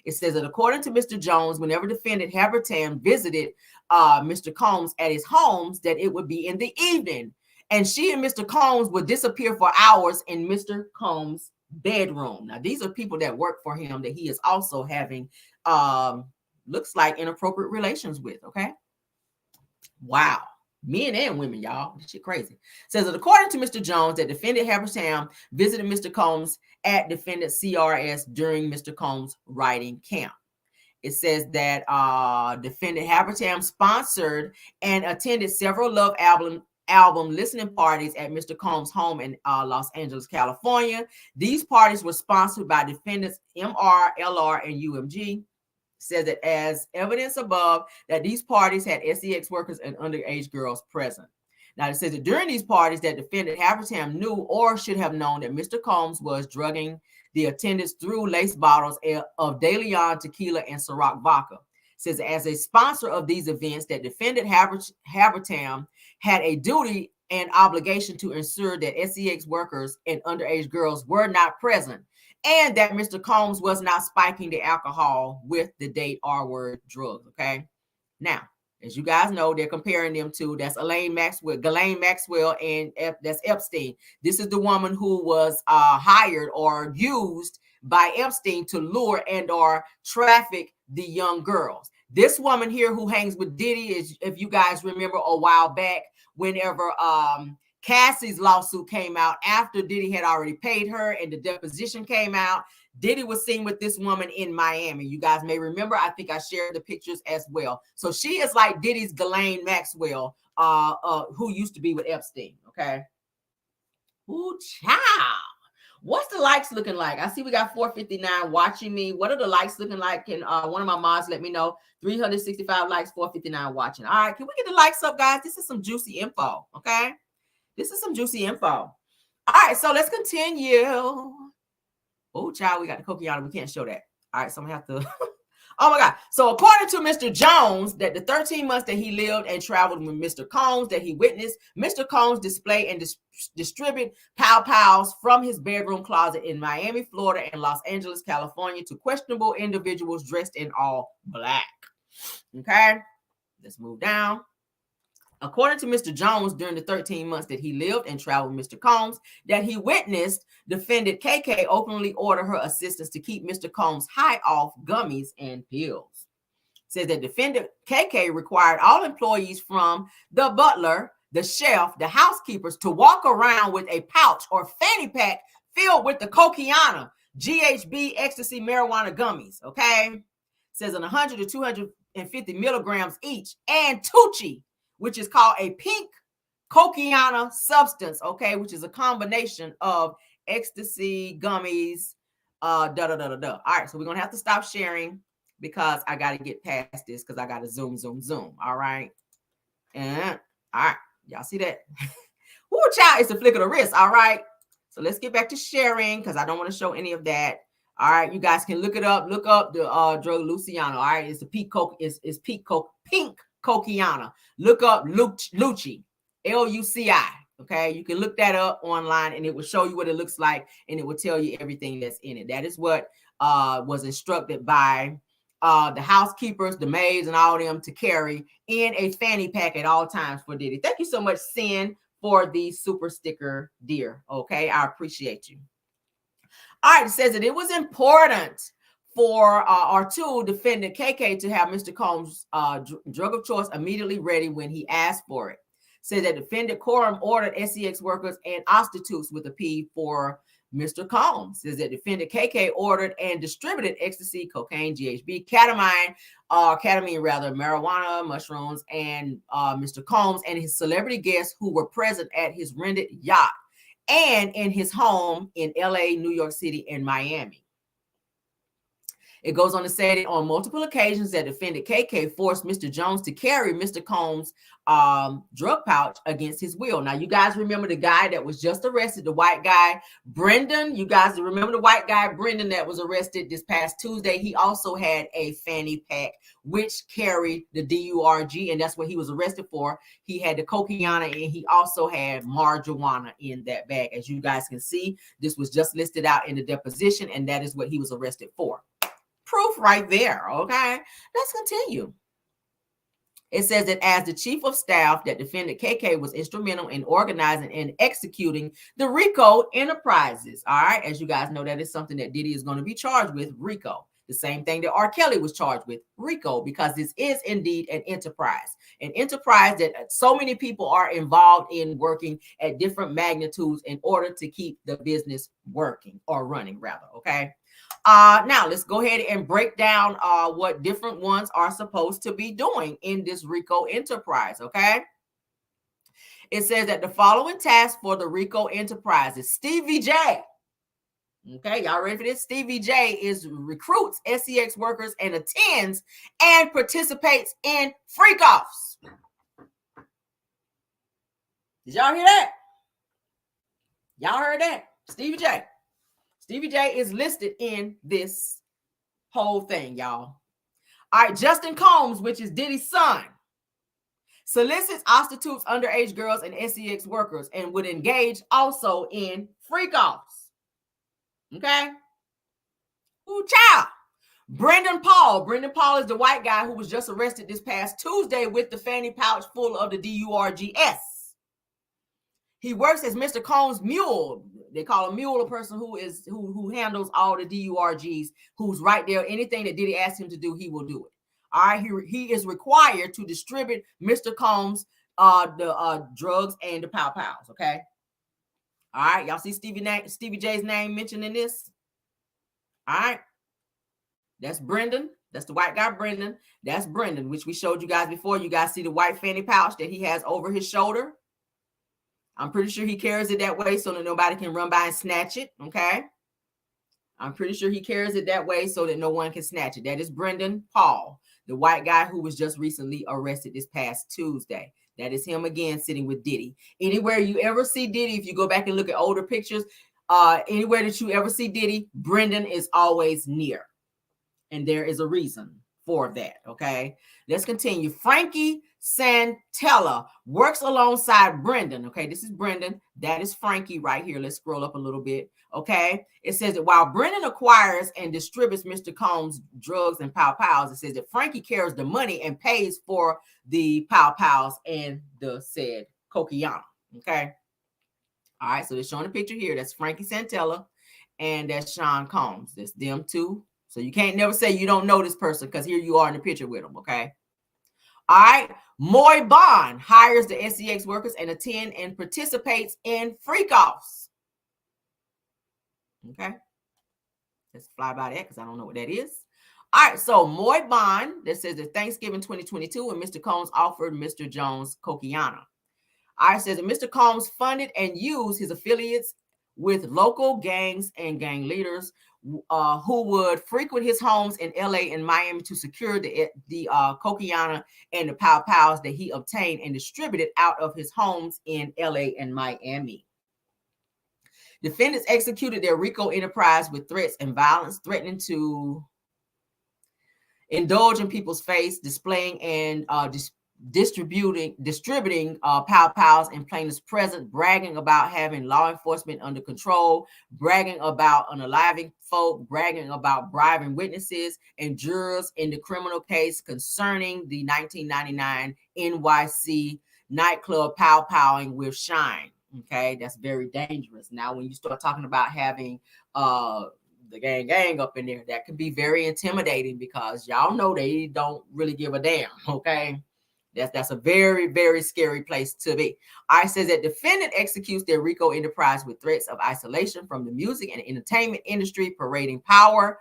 It says that according to Mr. Jones, whenever defendant Habertam visited Mr. Combs at his homes, that it would be in the evening, and she and Mr. Combs would disappear for hours in Mr. Combs' bedroom. Now, these are people that work for him that he is also having, looks like, inappropriate relations with. Okay. Wow. Men and women, y'all. This shit crazy. Says that according to Mr. Jones, that defendant Habertam visited Mr. Combs at defendant CRS during Mr. Combs' writing camp. It says that defendant Habertam sponsored and attended several Love album listening parties at Mr. Combs' home in Los Angeles, California. These parties were sponsored by defendants MR, LR, and UMG. Says that as evidence above that these parties had SEX workers and underage girls present. Now, it says that during these parties that defendant Habertam knew or should have known that Mr. Combs was drugging the attendants through lace bottles of De Leon tequila and Ciroc vodka. It says as a sponsor of these events that defendant Habertam had a duty and obligation to ensure that SEX workers and underage girls were not present, and that Mr. Combs was not spiking the alcohol with the date R-word drugs. Okay. Now, as you guys know, they're comparing them to, that's Ghislaine Maxwell, and that's Epstein. This is the woman who was hired or used by Epstein to lure and or traffic the young girls. This woman here who hangs with Diddy is, if you guys remember a while back, whenever Cassie's lawsuit came out after Diddy had already paid her and the deposition came out, Diddy was seen with this woman in Miami. You guys may remember, I think I shared the pictures as well. So she is like Diddy's Ghislaine Maxwell, who used to be with Epstein. Okay. Ooh, child. What's the likes looking like? I see we got 459 watching me. What are the likes looking like? Can one of my mods let me know? 365 likes, 459 watching. All right, can we get the likes up, guys? This is some juicy info, okay? This is some juicy info. All right, so let's continue. Oh, child, we got the Coquiana. We can't show that. All right, so I'm going to have to... Oh, my God. So according to Mr. Jones, that the 13 months that he lived and traveled with Mr. Combs, that he witnessed Mr. Combs display and distribute pow-pows from his bedroom closet in Miami, Florida, and Los Angeles, California, to questionable individuals dressed in all black. Okay, let's move down. According to Mr. Jones, during the 13 months that he lived and traveled with Mr. Combs, that he witnessed defendant KK openly order her assistants to keep Mr. Combs high off gummies and pills. Says that defendant KK required all employees from the butler, the chef, the housekeepers to walk around with a pouch or fanny pack filled with the Coquiana, GHB, ecstasy, marijuana gummies. Okay, says 100 to 250 milligrams each, and Tucci, which is called a pink Coquiana substance, okay, which is a combination of ecstasy, gummies, All right, so we're going to have to stop sharing because I got to get past this because I got to zoom. All right. And all right, y'all see that? Ooh, child, it's a flick of the wrist. All right. So let's get back to sharing because I don't want to show any of that. All right, you guys can look it up. Look up the drug Luciano. All right, it's the pink pink Coquiana. Look up Lucci, Luci. Okay, you can look that up online and it will show you what it looks like and it will tell you everything that's in it. That is what was instructed by the housekeepers, the maids, and all of them to carry in a fanny pack at all times for Diddy. Thank you so much, Sin, for the super sticker, dear. Okay, I appreciate you. All right, it says that it was important for our defendant KK to have Mr. Combs' drug of choice immediately ready when he asked for it. Said that defendant Quorum ordered SEX workers and prostitutes with a P for Mr. Combs. Says that defendant KK ordered and distributed ecstasy, cocaine, GHB, ketamine, marijuana, mushrooms, and Mr. Combs and his celebrity guests who were present at his rented yacht and in his home in LA, New York City, and Miami. It goes on to say that on multiple occasions that defendant KK forced Mr. Jones to carry Mr. Combs' drug pouch against his will. Now, you guys remember the guy that was just arrested, the white guy, Brendan. You guys remember the white guy, Brendan, that was arrested this past Tuesday. He also had a fanny pack, which carried the DURG, and that's what he was arrested for. He had the cocaine, and he also had marijuana in that bag. As you guys can see, this was just listed out in the deposition, and that is what he was arrested for. Proof right there, okay? Let's continue. It says that as the chief of staff, that defendant KK was instrumental in organizing and executing the RICO enterprises. All right, as you guys know, that is something that Diddy is going to be charged with, RICO. The same thing that R. Kelly was charged with, RICO, because this is indeed an enterprise that so many people are involved in, working at different magnitudes in order to keep the business working, or running rather, okay? Now let's go ahead and break down what different ones are supposed to be doing in this RICO enterprise, okay? It says that the following tasks for the RICO enterprise is Stevie J. Okay, y'all ready for this? Stevie J recruits SEX workers and attends and participates in freak-offs. Did y'all hear that? Y'all heard that? Stevie J. Stevie J is listed in this whole thing, y'all. All right, Justin Combs, which is Diddy's son, solicits, prostitutes, underage girls, and SEX workers, and would engage also in freak-offs. Okay? Ooh, child. Brendan Paul. Brendan Paul is the white guy who was just arrested this past Tuesday with the fanny pouch full of the DURGS. He works as Mr. Combs' mule. They call a mule a person who handles all the DURGs, who's right there. Anything that Diddy asks him to do, he will do it. All right, he is required to distribute Mr. Combs' the drugs and the pow pows. Okay. All right, y'all see Stevie J's name mentioned in this. All right, that's Brendan. That's the white guy, Brendan. That's Brendan, which we showed you guys before. You guys see the white fanny pouch that he has over his shoulder. I'm pretty sure he carries it that way so that nobody can run by and snatch it, okay? I'm pretty sure he carries it that way so that no one can snatch it. That is Brendan Paul, the white guy who was just recently arrested this past Tuesday. That is him again sitting with Diddy. Anywhere you ever see Diddy, if you go back and look at older pictures, anywhere that you ever see Diddy, Brendan is always near. And there is a reason for that, okay? Let's continue. Frankie Santella works alongside Brendan. Okay, this is Brendan. That is Frankie right here. Let's scroll up a little bit. Okay, it says that while Brendan acquires and distributes Mr. Combs' drugs and pow pows, it says that Frankie carries the money and pays for the pow pows and the said cocaine. Okay, all right, so they're showing a picture here. That's Frankie Santella and that's Sean Combs. That's them two. So you can't never say you don't know this person, because here you are in the picture with them. Okay. All right. Moy Bond hires the SEX workers and attend and participates in freak-offs. Okay. Let's fly by that because I don't know what that is. All right. So Moy Bond, that says that Thanksgiving 2022, when Mr. Combs offered Mr. Jones cocaine. All right. Says that Mr. Combs funded and used his affiliates with local gangs and gang leaders who would frequent his homes in LA and Miami to secure the cocaine and the pow pows that he obtained and distributed out of his homes in LA and Miami. Defendants executed their RICO enterprise with threats and violence, threatening to indulge in people's face, displaying and distributing pow pows in plaintiff's presence, bragging about having law enforcement under control, bragging about unaliving folk, bragging about bribing witnesses and jurors in the criminal case concerning the 1999 NYC nightclub pow powing with Shine. Okay, that's very dangerous. Now, when you start talking about having the gang up in there, that could be very intimidating, because y'all know they don't really give a damn. Okay. That's a very, very scary place to be. I says that defendant executes their RICO enterprise with threats of isolation from the music and entertainment industry, parading powerful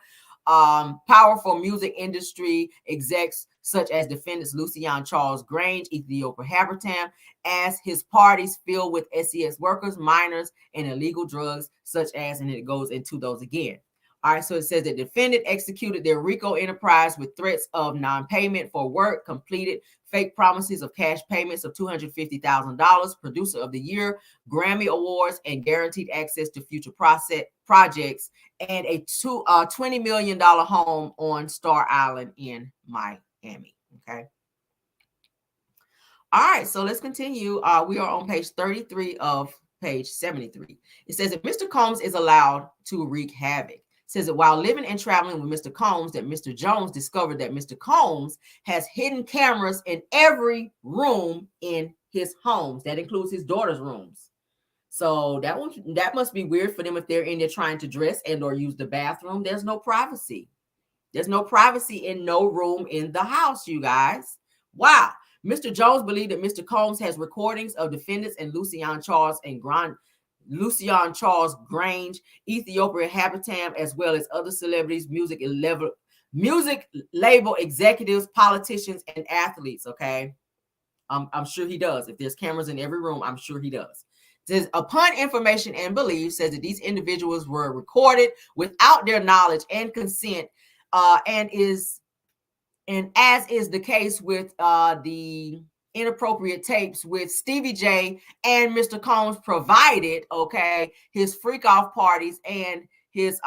music industry execs such as defendants Lucian Charles Grange, Ethiopia Habertam, as his parties filled with SEX workers, minors, and illegal drugs such as, and it goes into those again. All right, so it says the defendant executed their RICO enterprise with threats of non-payment for work completed, fake promises of cash payments of $250,000, producer of the year, Grammy awards, and guaranteed access to future projects, and a $20 million home on Star Island in Miami. Okay. All right, so let's continue. We are on page 33 of page 73. It says that Mr. Combs is allowed to wreak havoc. Says that while living and traveling with Mr. Combs, that Mr. Jones discovered that Mr. Combs has hidden cameras in every room in his homes. That includes his daughter's rooms. So that must be weird for them if they're in there trying to dress and or use the bathroom. There's no privacy. There's no privacy in no room in the house, you guys. Wow. Mr. Jones believed that Mr. Combs has recordings of defendants and Lucian Charles Grange, Ethiopia Habitam, as well as other celebrities, music label executives, politicians, and athletes. Okay, I'm sure he does. If there's cameras in every room, I'm sure he does. It says upon information and belief, says that these individuals were recorded without their knowledge and consent, and as is the case with the inappropriate tapes with Stevie J and Mr. Combs provided, okay, his freak off parties and his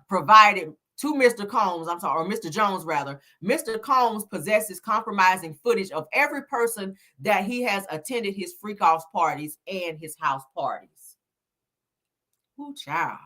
provided to Mr. Combs, or Mr. Jones rather. Mr. Combs possesses compromising footage of every person that he has attended his freak off parties and his house parties. Ooh, child.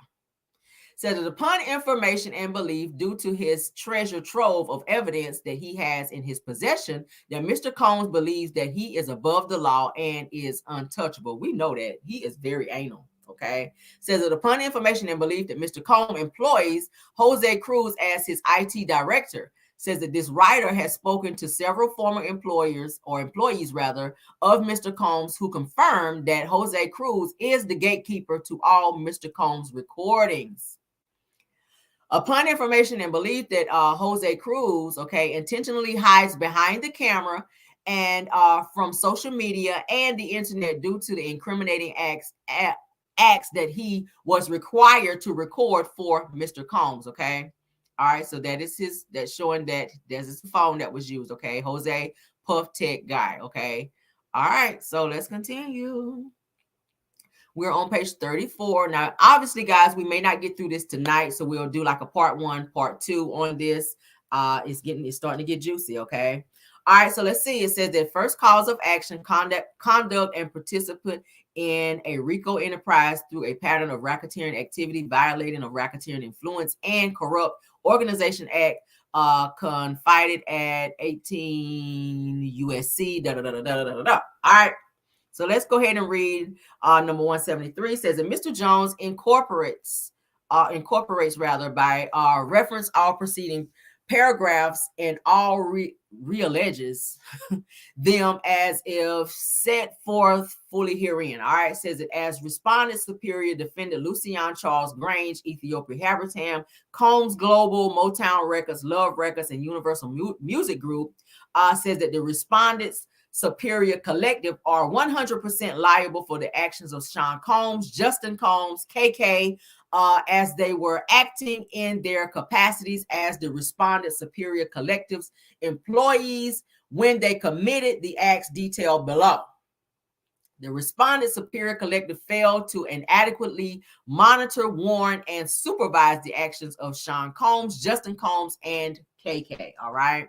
Said that upon information and belief due to his treasure trove of evidence that he has in his possession, that Mr. Combs believes that he is above the law and is untouchable. We know that. He is very anal, okay? Says that upon information and belief that Mr. Combs employs Jose Cruz as his IT director. Says that this writer has spoken to several former employees of Mr. Combs who confirmed that Jose Cruz is the gatekeeper to all Mr. Combs recordings. Upon information and belief that Jose Cruz, okay, intentionally hides behind the camera and from social media and the internet due to the incriminating acts that he was required to record for Mr. Combs, okay? All right, so that's showing that there's his phone that was used, okay? Jose Puff Tech guy, okay? All right, so let's continue. We're on page 34. Now, obviously, guys, we may not get through this tonight, so we'll do like a part 1, part 2 on this. It's starting to get juicy, okay? All right, so let's see. It says that first cause of action, conduct and participant in a RICO enterprise through a pattern of racketeering activity, violating of racketeering influence and corrupt organization act, confided at 18 USC, All right. So let's go ahead and read number 173. Says that Mr. Jones incorporates by reference all preceding paragraphs and all realleges them as if set forth fully herein. All right, says it as respondent superior defendant Lucian Charles Grange, Ethiopia Habitam, Combs Global, Motown Records, Love Records, and Universal Music Group, says that the respondents Superior Collective are 100% liable for the actions of Sean Combs, Justin Combs, KK, as they were acting in their capacities as the respondent Superior Collective's employees when they committed the acts detailed below. The respondent Superior Collective failed to inadequately monitor, warn, and supervise the actions of Sean Combs, Justin Combs, and KK. All right.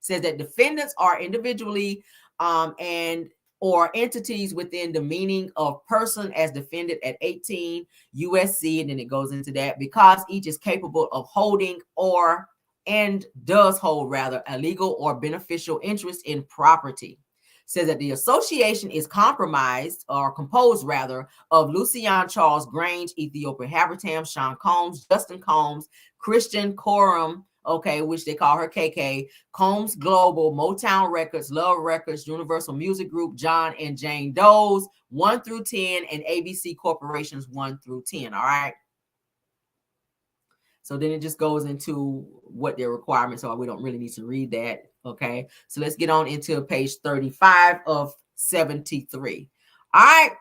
Says that defendants are individually and or entities within the meaning of person as defended at 18 USC, and then it goes into that because each is capable of holding and does hold rather a legal or beneficial interest in property. Says that the association is composed rather of Lucian Charles Grange, Ethiopia Habitam, Sean Combs, Justin Combs, Christian Coram, okay, which they call her KK, Combs Global, Motown Records, Love Records, Universal Music Group, John and Jane Doe's 1 through 10, and ABC Corporations 1 through 10. All right. So then it just goes into what their requirements are. We don't really need to read that. Okay. So let's get on into page 35 of 73. All right.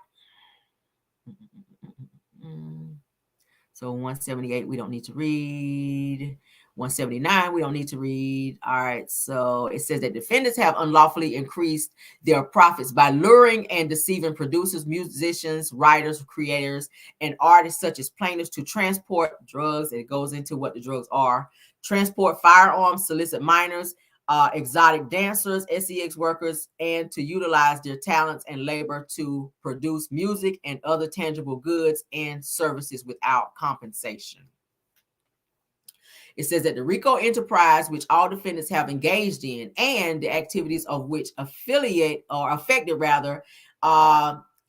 So 178, we don't need to read. 179, we don't need to read. All right, so it says that defendants have unlawfully increased their profits by luring and deceiving producers, musicians, writers, creators, and artists such as plaintiffs to transport drugs. It goes into what the drugs are. Transport firearms, solicit minors, exotic dancers, sex workers, and to utilize their talents and labor to produce music and other tangible goods and services without compensation. It says that the RICO enterprise, which all defendants have engaged in, and the activities of which affiliate or affected rather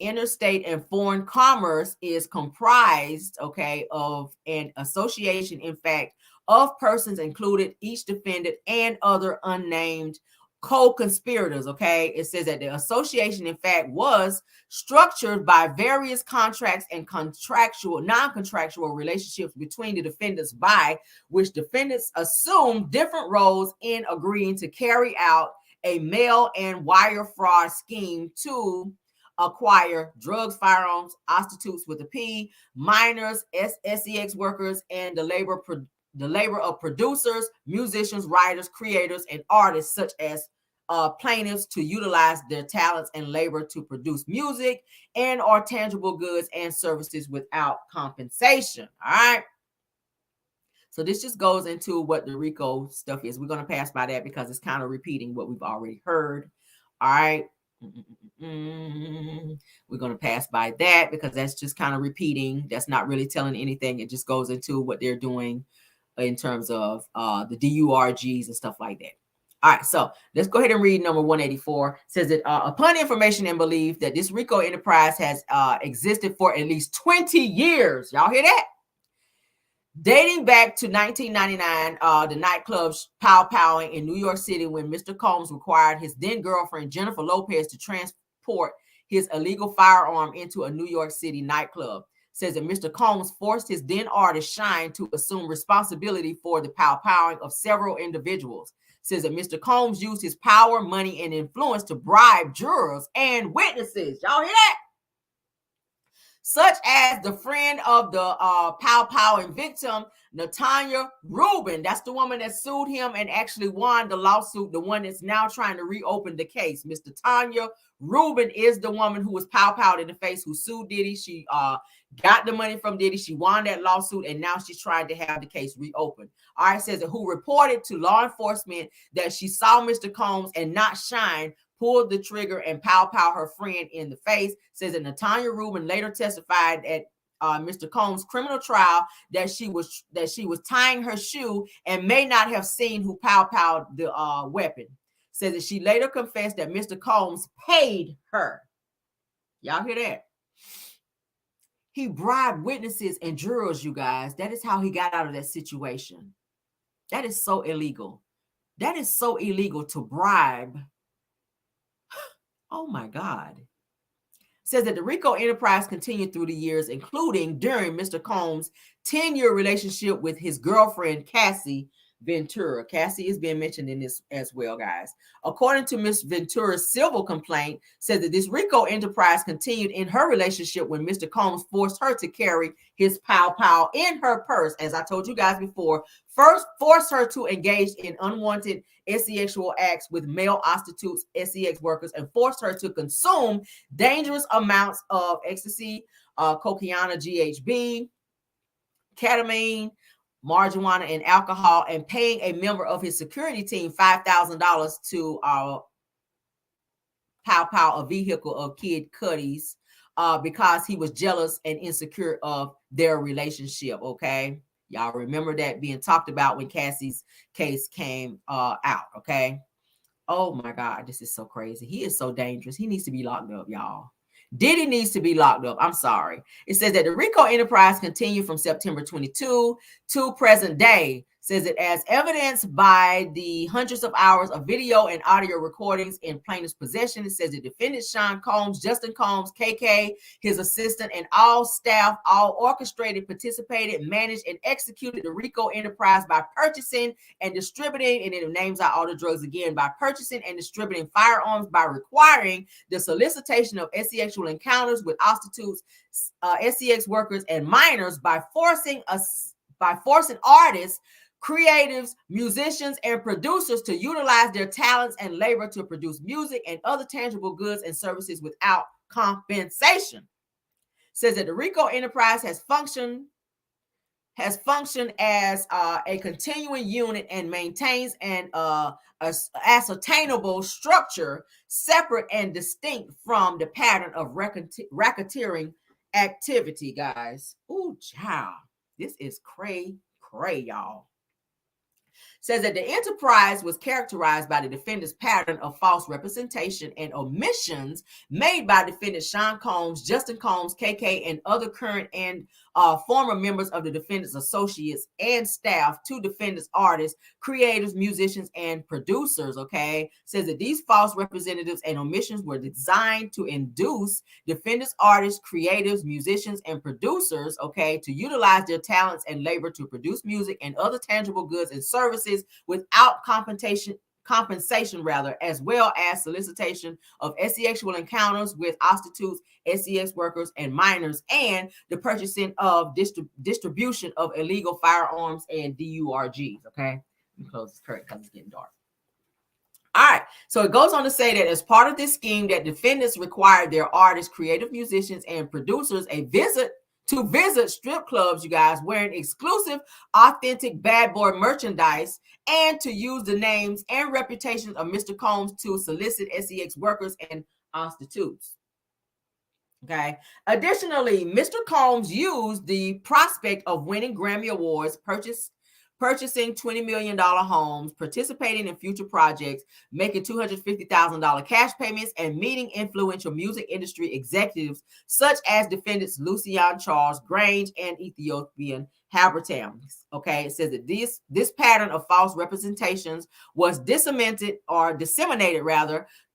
interstate and foreign commerce is comprised, okay, of an association, in fact, of persons included each defendant and other unnamed co-conspirators. Okay, it says that the association, in fact, was structured by various contracts and contractual, non-contractual relationships between the defendants, by which defendants assume different roles in agreeing to carry out a mail and wire fraud scheme to acquire drugs, firearms, prostitutes with a P, minors, sex workers, and the labor of producers, musicians, writers, creators, and artists such as plaintiffs to utilize their talents and labor to produce music and or tangible goods and services without compensation. All right. So this just goes into what the RICO stuff is. We're going to pass by that because it's kind of repeating what we've already heard. All right. We're going to pass by that because that's just kind of repeating. That's not really telling anything. It just goes into what they're doing in terms of the DURGs and stuff like that. All right, so let's go ahead and read number 184. It says that upon information and belief that this RICO enterprise has existed for at least 20 years. Y'all hear that? Dating back to 1999, the nightclub Pow Powing in New York City, when Mr. Combs required his then girlfriend Jennifer Lopez to transport his illegal firearm into a New York City nightclub. Says that Mr. Combs forced his then artist Shine to assume responsibility for the Pow Powing of several individuals. Says that Mr. Combs used his power, money, and influence to bribe jurors and witnesses. Y'all hear that? Such as the friend of the Pow Powing victim, Natanya Rubin. That's the woman that sued him and actually won the lawsuit, the one that's now trying to reopen the case. Mr. Tanya Rubin is the woman who was pow-powed in the face, who sued Diddy. She got the money from Diddy. She won that lawsuit, and now she's trying to have the case reopened. All right, says that who reported to law enforcement that she saw Mr. Combs and not Shine pulled the trigger and pow her friend in the face. Says that Natanya Rubin later testified at Mr. Combs' criminal trial that she was tying her shoe and may not have seen who pow-powed the weapon. Says that she later confessed that Mr. Combs paid her. Y'all hear that? He bribed witnesses and jurors, you guys. That is how he got out of that situation. That is so illegal. That is so illegal to bribe. Oh my God. Says that the RICO enterprise continued through the years, including during Mr. Combs' 10-year relationship with his girlfriend, Cassie Ventura. Cassie is being mentioned in this as well, guys. According to Miss Ventura's civil complaint, said that this RICO enterprise continued in her relationship when Mr. Combs forced her to carry his pow in her purse. As I told you guys before, first forced her to engage in unwanted sexual acts with male prostitutes, sex workers, and forced her to consume dangerous amounts of ecstasy, cocaine, GHB, ketamine, marijuana, and alcohol, and paying a member of his security team $5,000 to pow a vehicle of Kid Cudi's because he was jealous and insecure of their relationship. Okay, y'all remember that being talked about when Cassie's case came out. Okay, oh my God, this is so crazy. He is so dangerous. He needs to be locked up, y'all. Diddy needs to be locked up. I'm sorry. It says that the RICO enterprise continued from September 22 to present day. Says it as evidenced by the hundreds of hours of video and audio recordings in plaintiff's possession. It says the defendant Sean Combs, Justin Combs, KK, his assistant, and all staff all orchestrated, participated, managed, and executed the RICO enterprise by purchasing and distributing, and it names out all the drugs again, by purchasing and distributing firearms, by requiring the solicitation of sexual encounters with prostitutes, sex workers, and minors, by forcing artists, creatives, musicians, and producers to utilize their talents and labor to produce music and other tangible goods and services without compensation. Says that the RICO enterprise has functioned as a continuing unit and maintains an ascertainable structure separate and distinct from the pattern of racketeering activity, guys. Ooh, child. This is cray, y'all. Says that the enterprise was characterized by the defendant's pattern of false representation and omissions made by defendant Sean Combs, Justin Combs, KK, and other current and former members of the defendant's associates and staff to defendant's artists, creators, musicians, and producers, okay? Says that these false representatives and omissions were designed to induce defendant's artists, creatives, musicians, and producers, okay, to utilize their talents and labor to produce music and other tangible goods and services without compensation, as well as solicitation of sexual encounters with prostitutes, sex workers, and minors, and the purchasing of distribution of illegal firearms and DURGs. Okay, let me close this curtain because it's getting dark. All right, so it goes on to say that as part of this scheme, that defendants required their artists, creative musicians, and producers to visit strip clubs, you guys, wearing exclusive, authentic bad boy merchandise, and to use the names and reputations of Mr. Combs to solicit sex workers and prostitutes. Okay. Additionally, Mr. Combs used the prospect of winning Grammy Awards, purchasing $20 million homes, participating in future projects, making $250,000 cash payments, and meeting influential music industry executives such as defendants Lucian Charles Grange and Ethiopian Habertam. Okay, it says that this pattern of false representations was disseminated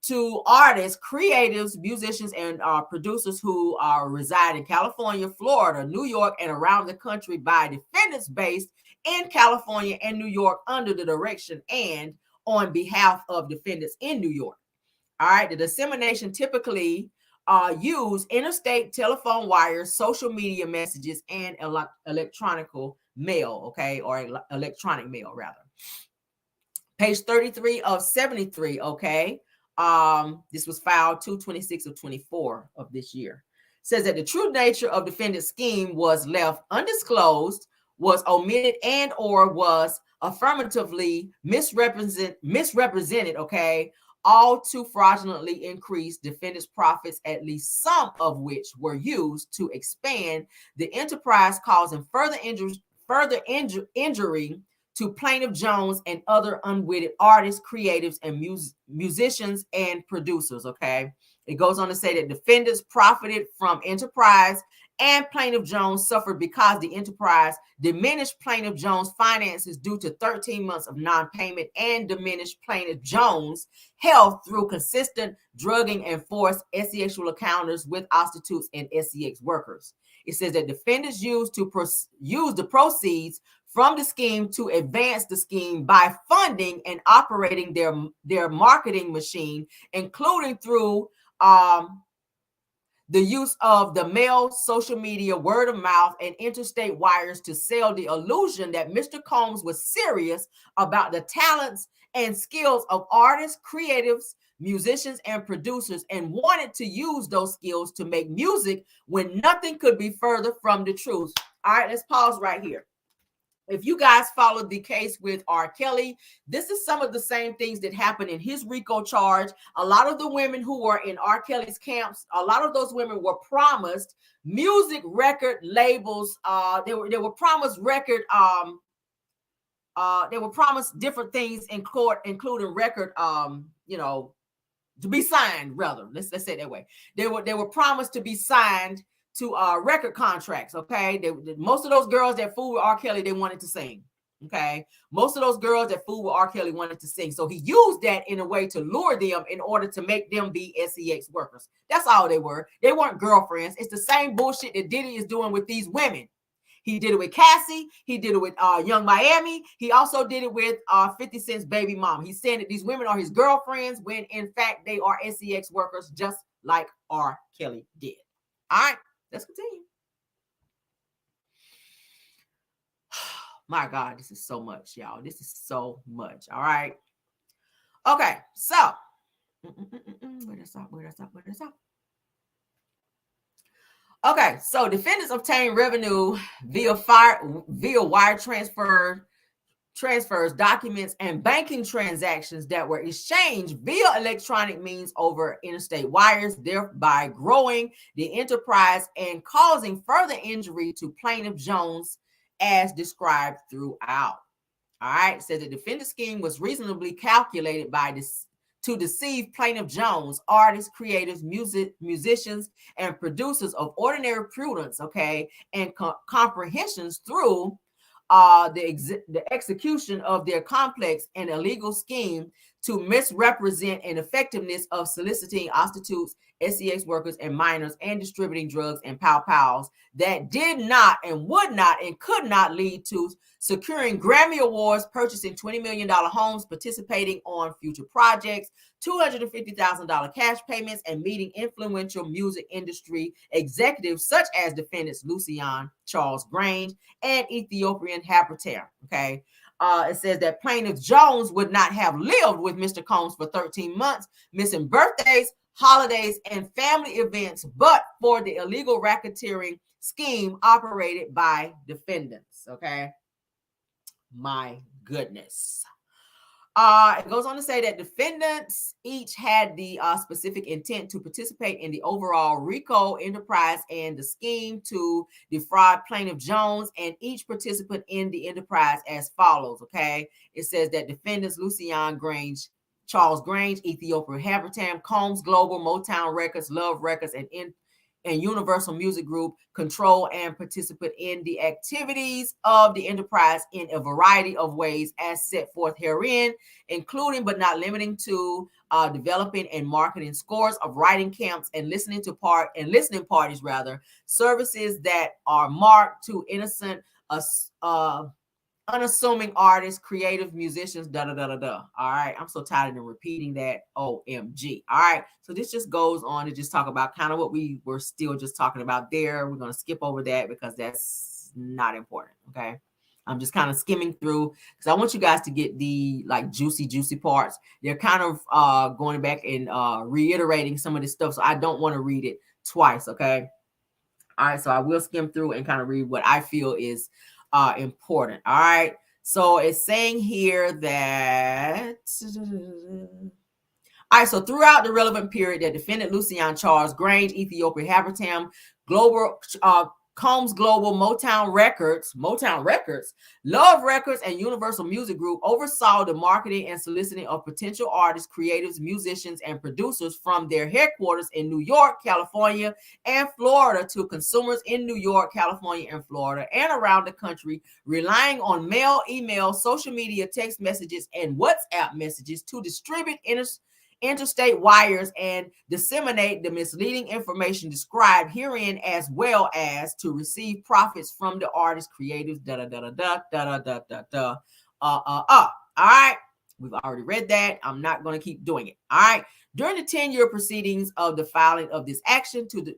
to artists, creatives, musicians, and producers who reside in California, Florida, New York, and around the country by defendants based in California and New York under the direction and on behalf of defendants in New York. All right, the dissemination typically use interstate telephone wires, social media messages, and electronic mail, okay, or electronic mail rather. Page 33 of 73, okay. This was filed 2/26 of 24 of this year. Says that the true nature of defendant's scheme was left undisclosed, was omitted, and or was affirmatively misrepresented, okay, all to fraudulently increase defendant's profits, at least some of which were used to expand the enterprise, causing further injury to Plaintiff Jones and other unwitting artists, creatives, and musicians and producers, okay? It goes on to say that defendants profited from enterprise and Plaintiff Jones suffered because the enterprise diminished Plaintiff Jones' finances due to 13 months of non-payment and diminished Plaintiff Jones' health through consistent drugging and forced sexual encounters with prostitutes and sex workers. It says that defendants used the proceeds from the scheme to advance the scheme by funding and operating their marketing machine, including through the use of the mail, social media, word of mouth, and interstate wires to sell the illusion that Mr. Combs was serious about the talents and skills of artists, creatives, musicians, and producers, and wanted to use those skills to make music when nothing could be further from the truth. All right, let's pause right here. If you guys followed the case with R. Kelly, this is some of the same things that happened in his RICO charge. A lot of the women who were in R. Kelly's camps, a lot of those women were promised music record labels. They were promised record. They were promised different things in court, including record. To be signed, rather. Let's say it that way. They were promised to be signed to record contracts, okay? Most of those girls that fooled with R. Kelly, they wanted to sing. Okay. Most of those girls that fooled with R. Kelly wanted to sing. So he used that in a way to lure them in order to make them be sex workers. That's all they were. They weren't girlfriends. It's the same bullshit that Diddy is doing with these women. He did it with Cassie. He did it with Young Miami. He also did it with 50 Cent's baby mom. He's saying that these women are his girlfriends when in fact they are sex workers, just like R. Kelly did. All right, let's continue. My God, this is so much, y'all. This is so much. All right. Okay, so where does that? Okay, so defendants obtained revenue via wire transfers, documents, and banking transactions that were exchanged via electronic means over interstate wires, thereby growing the enterprise and causing further injury to plaintiff Jones as described throughout. All right, says the defendant scheme was reasonably calculated by this to deceive plaintiff Jones, artists, creators, musicians, and producers of ordinary prudence, okay, and comprehensions through the execution of their complex and illegal scheme to misrepresent an effectiveness of soliciting prostitutes, sex workers, and minors, and distributing drugs and pow-pows that did not and would not and could not lead to securing Grammy Awards, purchasing $20 million homes, participating on future projects, $250,000 cash payments, and meeting influential music industry executives such as defendants Lucian Charles Grange and Ethiopian Habertam. Okay. It says that plaintiff Jones would not have lived with Mr. Combs for 13 months, missing birthdays, holidays, and family events, but for the illegal racketeering scheme operated by defendants. Okay. My goodness. It goes on to say that defendants each had the specific intent to participate in the overall RICO enterprise and the scheme to defraud plaintiff Jones and each participant in the enterprise as follows. Okay. It says that defendants Lucian Grange, Charles Grange, Ethiopian Habertam, Combs Global, Motown Records, Love Records, and Universal Music Group control and participate in the activities of the enterprise in a variety of ways as set forth herein, including but not limiting to developing and marketing scores of writing camps and listening parties, services that are marked to innocent unassuming artists, creative musicians, All right. I'm so tired of repeating that. OMG. All right. So this just goes on to just talk about kind of what we were still just talking about there. We're going to skip over that because that's not important. Okay. I'm just kind of skimming through because I want you guys to get the like juicy parts. They're kind of going back and reiterating some of this stuff. So I don't want to read it twice. Okay. All right. So I will skim through and kind of read what I feel is important. All right. So it's saying here that all right, so throughout the relevant period that defendant Lucian Charles Grange, Ethiopian Habertam, Global Combs Global, Motown Records, Love Records, and Universal Music Group oversaw the marketing and soliciting of potential artists, creatives, musicians, and producers from their headquarters in New York, California, and Florida to consumers in New York, California, and Florida, and around the country, relying on mail, email, social media, text messages, and WhatsApp messages to distribute interstate wires and disseminate the misleading information described herein, as well as to receive profits from the artist, creatives, All right. We've already read that. I'm not going to keep doing it. All right. During the 10-year proceedings of the filing of this action to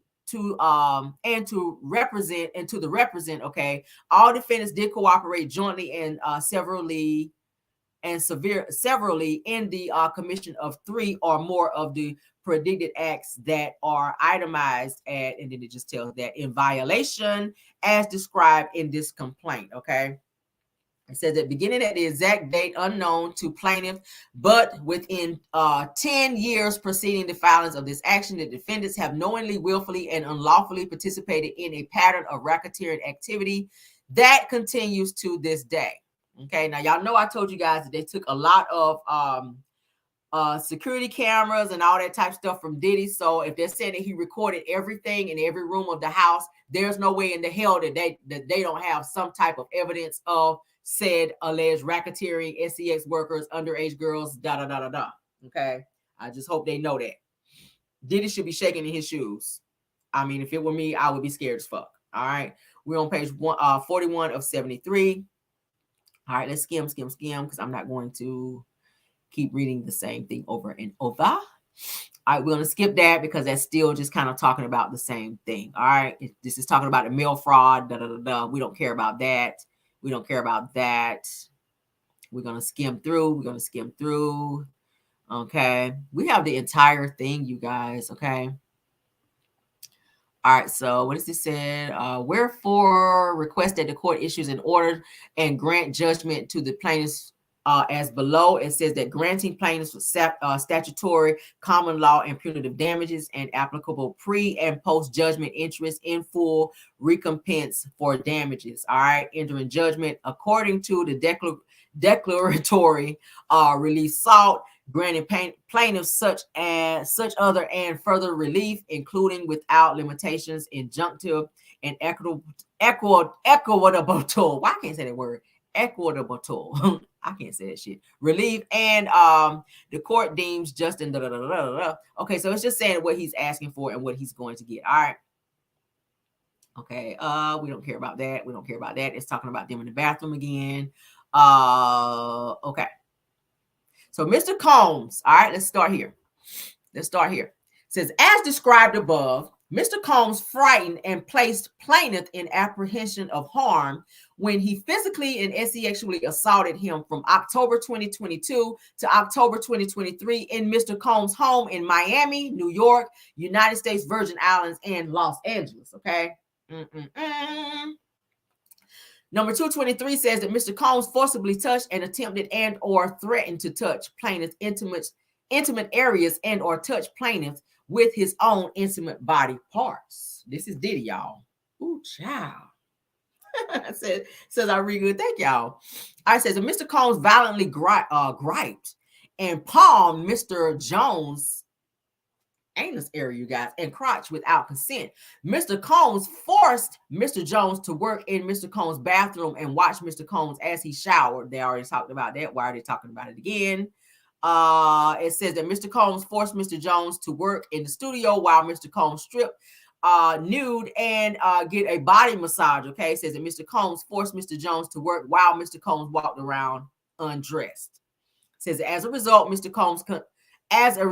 represent, okay, all defendants did cooperate jointly and severally in the commission of 3 or more of the predicted acts that are itemized at, and then it just tells that in violation as described in this complaint. Okay. It says that beginning at the exact date unknown to plaintiff, but within 10 years preceding the filings of this action, the defendants have knowingly, willfully, and unlawfully participated in a pattern of racketeering activity that continues to this day. Okay, now y'all know I told you guys that they took a lot of security cameras and all that type of stuff from Diddy. So if they're saying that he recorded everything in every room of the house, there's no way in the hell that they don't have some type of evidence of said alleged racketeering, SEX workers, underage girls, da da da da da. Okay, I just hope they know that Diddy should be shaking in his shoes. I mean, if it were me, I would be scared as fuck. All right, we're on page 41 of 73. All right, let's skim because I'm not going to keep reading the same thing over and over. All right, we're going to skip that because that's still just kind of talking about the same thing. All right, this is talking about the mail fraud. Da, da, da, da. We don't care about that. We don't care about that. We're going to skim through. Okay, we have the entire thing, you guys. Okay. All right, so what is this said? Wherefore request that the court issues an order and grant judgment to the plaintiffs as below. It says that granting plaintiffs statutory, common law, and punitive damages and applicable pre- and post-judgment interest in full recompense for damages. All right, entering judgment according to the declaratory relief sought, granting plaintiffs such other and further relief, including without limitations, injunctive and equitable. Why I can't say that word? Equitable. I can't say that shit. Relief and the court deems just in Okay, so it's just saying what he's asking for and what he's going to get. All right. Okay, we don't care about that. We don't care about that. It's talking about them in the bathroom again. Okay. So Mr. Combs, all right, let's start here. It says, as described above, Mr. Combs frightened and placed plaintiff in apprehension of harm when he physically and sexually assaulted him from October 2022 to October 2023 in Mr. Combs' home in Miami, New York, United States Virgin Islands, and Los Angeles, okay? Number 223 says that Mr. Combs forcibly touched and attempted and or threatened to touch plaintiff's intimate areas and or touch plaintiffs with his own intimate body parts. This is Diddy, y'all. Ooh, child. says I read good. Thank y'all. I says that Mr. Combs violently griped and palmed Mr. Jones' anus area, you guys, and crotch without consent. Mr. Combs forced Mr. Jones to work in Mr. Combs' bathroom and watch Mr. Combs as he showered. They already talked about that. Why are they talking about it again? It says that Mr. Combs forced Mr. Jones to work in the studio while Mr. Combs stripped nude and get a body massage. Okay, it says that Mr. Combs forced Mr. Jones to work while Mr. Combs walked around undressed. It says as a result, Mr. Combs as a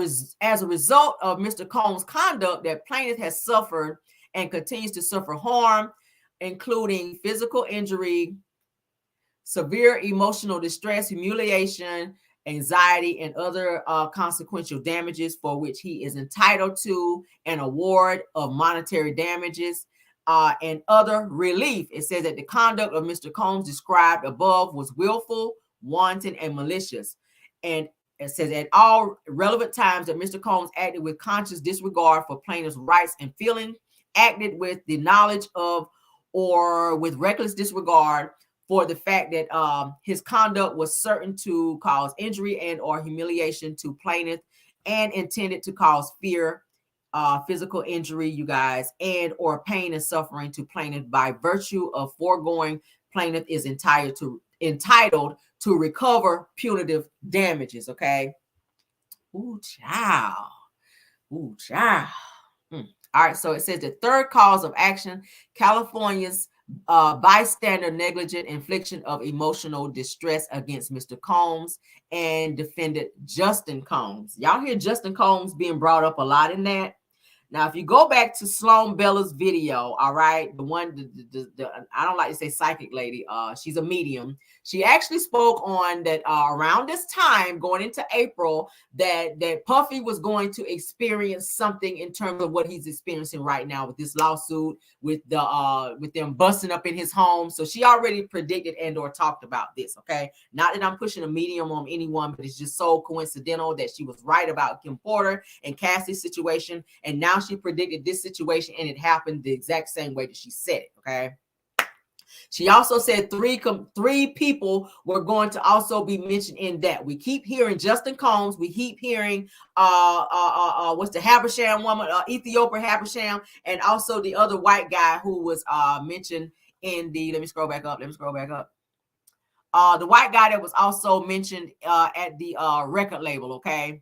result of Mr. Combs' conduct, that plaintiff has suffered and continues to suffer harm, including physical injury, severe emotional distress, humiliation, anxiety, and other consequential damages for which he is entitled to an award of monetary damages and other relief. It says that the conduct of Mr. Combs described above was willful, wanton, and malicious. And it says at all relevant times that Mr. Combs acted with conscious disregard for plaintiff's rights and feelings, acted with the knowledge of or with reckless disregard for the fact that his conduct was certain to cause injury and or humiliation to plaintiff and intended to cause fear, physical injury, you guys, and or pain and suffering to plaintiff by virtue of foregoing. Plaintiff is entitled to recover punitive damages. Okay. Ooh, child. Ooh, child. All right. So it says the third cause of action, California's bystander negligent infliction of emotional distress against Mr. Combs and defendant Justin Combs. Y'all hear Justin Combs being brought up a lot in that. Now, if you go back to Sloan Bella's video, all right, the one, I don't like to say psychic lady, she's a medium. She actually spoke on that around this time, going into April, that Puffy was going to experience something in terms of what he's experiencing right now with this lawsuit, with them busting up in his home. So she already predicted and or talked about this. Okay, not that I'm pushing a medium on anyone, but it's just so coincidental that she was right about Kim Porter and Cassie's situation, and now she predicted this situation, and it happened the exact same way that she said it. Okay. She also said three people were going to also be mentioned in that. We keep hearing Justin Combs. We keep hearing what's the Habersham woman, Ethiopia Habersham, and also the other white guy who was mentioned in the. Let me scroll back up. the white guy that was also mentioned at the record label, okay?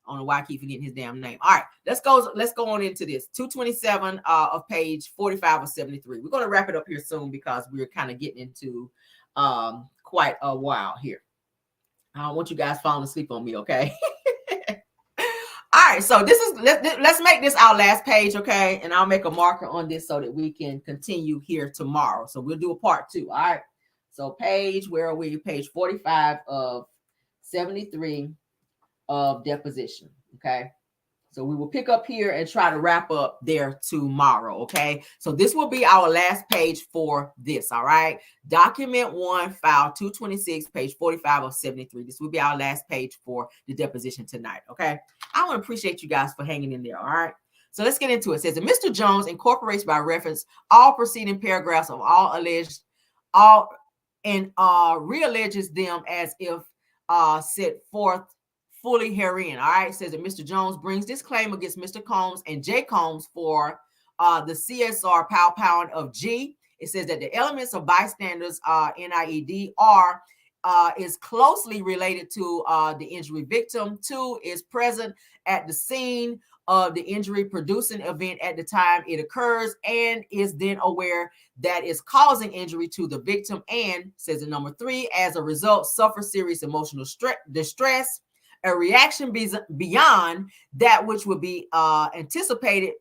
I don't know why I keep forgetting his damn name. All right, let's go on into this. 227 of page 45 of 73. We're going to wrap it up here soon because we're kind of getting into quite a while here. I don't want you guys falling asleep on me, okay? All right, so this is let's make this our last page, okay? And I'll make a marker on this so that we can continue here tomorrow. So we'll do a part 2. All right. So page, where are we? Page 45 of 73 of Deposition. Okay. So we will pick up here and try to wrap up there tomorrow. Okay. So this will be our last page for this. All right. Document 1, file 226, page 45 of 73. This will be our last page for the deposition tonight. Okay. I want to appreciate you guys for hanging in there. All right. So let's get into it. It says that Mr. Jones incorporates by reference all preceding paragraphs of all alleged, all and realleges them as if set forth fully herein. All right. It says that Mr. Jones brings this claim against Mr. Combs and J. Combs for the CSR pound of G. It says that the elements of bystanders NIED are is closely related to the injury victim. 2 is present at the scene of the injury producing event at the time it occurs and is then aware that is causing injury to the victim, and says in number 3, as a result suffer serious emotional distress, a reaction beyond that which would be anticipated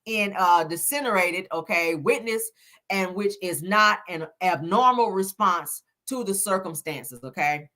in dissenerated, okay, witness, and which is not an abnormal response to the circumstances, okay.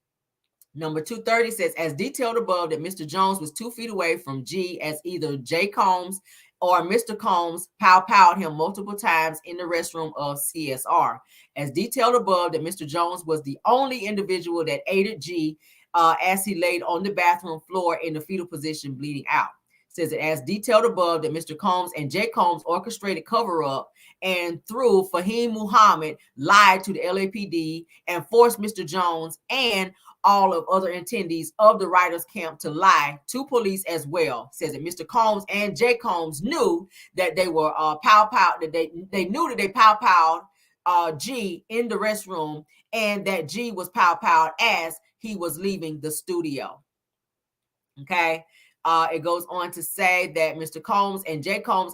Number 230 says, as detailed above, that Mr. Jones was 2 feet away from G as either J. Combs or Mr. Combs powwowed him multiple times in the restroom of CSR. As detailed above, that Mr. Jones was the only individual that aided G as he laid on the bathroom floor in the fetal position, bleeding out. Says that as detailed above, that Mr. Combs and J. Combs orchestrated cover-up and through Fahim Muhammad lied to the LAPD and forced Mr. Jones and all of other attendees of the writers' camp to lie to police as well. Says that Mr. Combs and J. Combs knew that they were that they knew that they powwowed G in the restroom, and that G was powwowed as he was leaving the studio. Okay. It goes on to say that Mr. Combs and J. Combs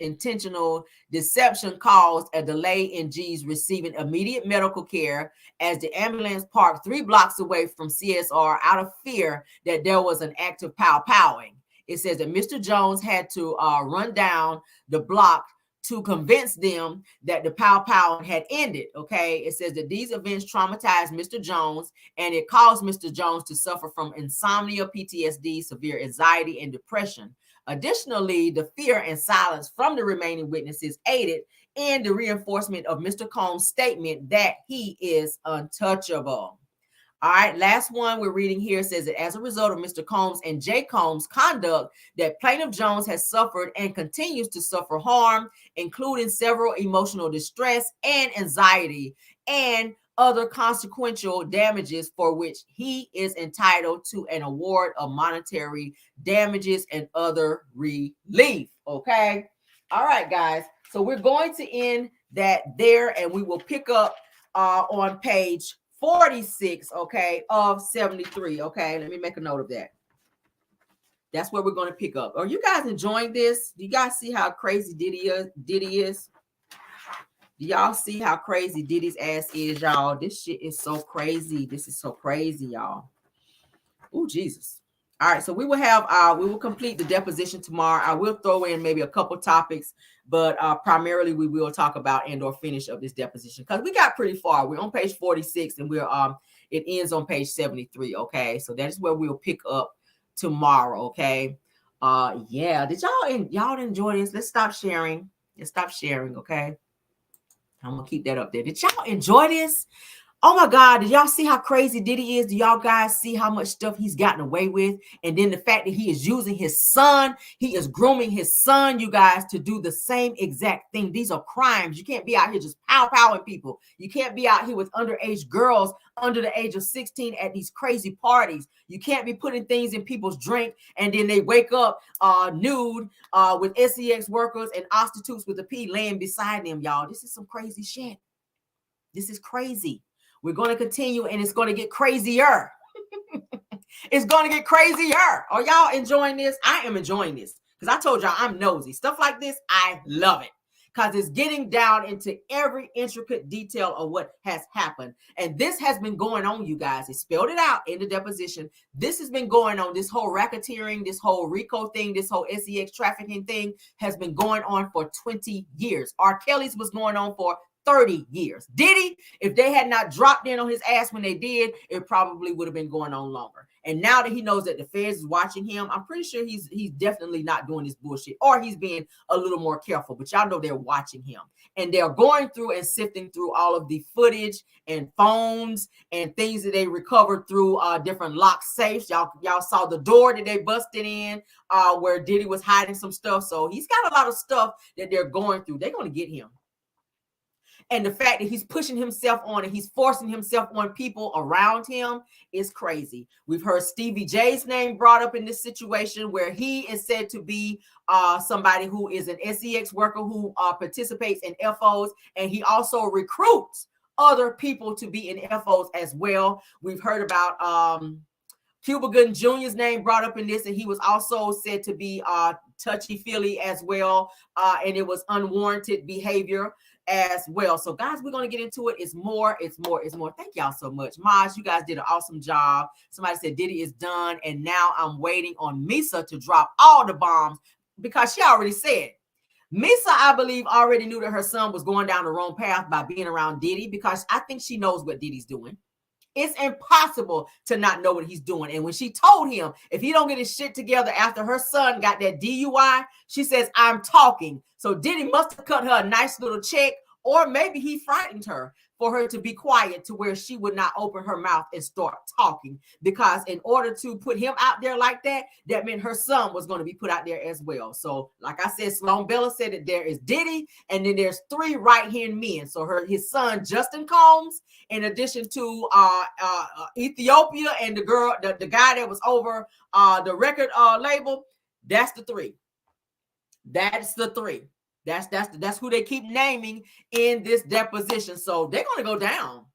intentional deception caused a delay in G's receiving immediate medical care as the ambulance parked 3 blocks away from CSR out of fear that there was an active powwowing. It says that Mr. Jones had to run down the block to convince them that the powwowing had ended. Okay. It says that these events traumatized Mr. Jones, and it caused Mr. Jones to suffer from insomnia, PTSD, severe anxiety, and depression. Additionally, the fear and silence from the remaining witnesses aided in the reinforcement of Mr. Combs' statement that he is untouchable. All right, last one we're reading here says that as a result of Mr. Combs and J. Combs' conduct, that plaintiff Jones has suffered and continues to suffer harm, including several emotional distress and anxiety and other consequential damages for which he is entitled to an award of monetary damages and other relief. Okay. All right, guys. So we're going to end that there, and we will pick up on page 46, okay, of 73. Okay, let me make a note of that. That's where we're going to pick up. Are you guys enjoying this? Do you guys see how crazy Diddy is? Do y'all see how crazy Diddy's ass is, y'all? This shit is so crazy. This is so crazy, y'all. Oh, Jesus. All right, so we will complete the deposition tomorrow. I will throw in maybe a couple topics, but primarily we will talk about and or finish up this deposition because we got pretty far. We're on page 46 and it ends on page 73. Okay, so that is where we'll pick up tomorrow. Okay, yeah. Did y'all enjoy this? Let's stop sharing. Okay, I'm gonna keep that up there. Did y'all enjoy this? Oh my God, did y'all see how crazy Diddy is? Do y'all guys see how much stuff he's gotten away with? And then the fact that he is using his son, he is grooming his son, you guys, to do the same exact thing. These are crimes. You can't be out here just powwowing people. You can't be out here with underage girls under the age of 16 at these crazy parties. You can't be putting things in people's drink and then they wake up nude with sex workers and prostitutes with a P laying beside them, y'all. This is some crazy shit. This is crazy. We're going to continue, and it's going to get crazier. It's going to get crazier. Are y'all enjoying this? I am enjoying this because I told y'all I'm nosy. Stuff like this, I love it because it's getting down into every intricate detail of what has happened. And this has been going on, you guys. It spelled it out in the deposition. This has been going on. This whole racketeering, this whole RICO thing, this whole sex trafficking thing has been going on for 20 years. R. Kelly's was going on for 30 years. Diddy, if they had not dropped in on his ass when they did, it probably would have been going on longer. And now that he knows that the feds is watching him, I'm pretty sure he's definitely not doing this bullshit, or he's being a little more careful. But y'all know they're watching him, and they're going through and sifting through all of the footage and phones and things that they recovered through different lock safes. Y'all saw the door that they busted in where Diddy was hiding some stuff. So he's got a lot of stuff that they're going through. They're going to get him. And the fact that he's pushing himself on and he's forcing himself on people around him is crazy. We've heard Stevie J's name brought up in this situation where he is said to be somebody who is an sex worker who participates in FOs, and he also recruits other people to be in FOs as well. We've heard about Cuba Gooding Jr.'s name brought up in this, and he was also said to be touchy-feely as well, and it was unwarranted behavior as well. So guys, we're going to get into it. It's more. Thank y'all so much. Maj, you guys did an awesome job. Somebody said Diddy is done, and now I'm waiting on Misa to drop all the bombs because she already said. Misa, I believe, already knew that her son was going down the wrong path by being around Diddy, because I think she knows what Diddy's doing. It's impossible to not know what he's doing. And when she told him, if he don't get his shit together after her son got that DUI, she says, I'm talking. So Diddy must have cut her a nice little check, or maybe he frightened her for her to be quiet to where she would not open her mouth and start talking. Because in order to put him out there like that, that meant her son was going to be put out there as well. So like I said, Sloan Bella said that there is Diddy, and then there's 3 right-hand men. So his son, Justin Combs, in addition to Ethiopia and the girl, the guy that was over the record label, that's the 3. That's the 3. That's who they keep naming in this deposition. So they're going to go down.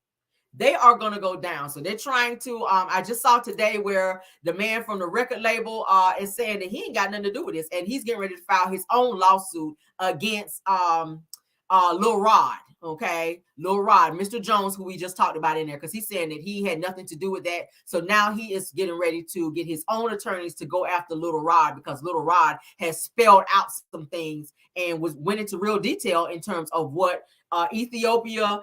They are going to go down. So they're trying to, I just saw today where the man from the record label is saying that he ain't got nothing to do with this. And he's getting ready to file his own lawsuit against Lil Rod. Okay, Lil Rod, Mr. Jones, who we just talked about in there, because he's saying that he had nothing to do with that. So now he is getting ready to get his own attorneys to go after Lil Rod, because Lil Rod has spelled out some things and went into real detail in terms of what Ethiopia,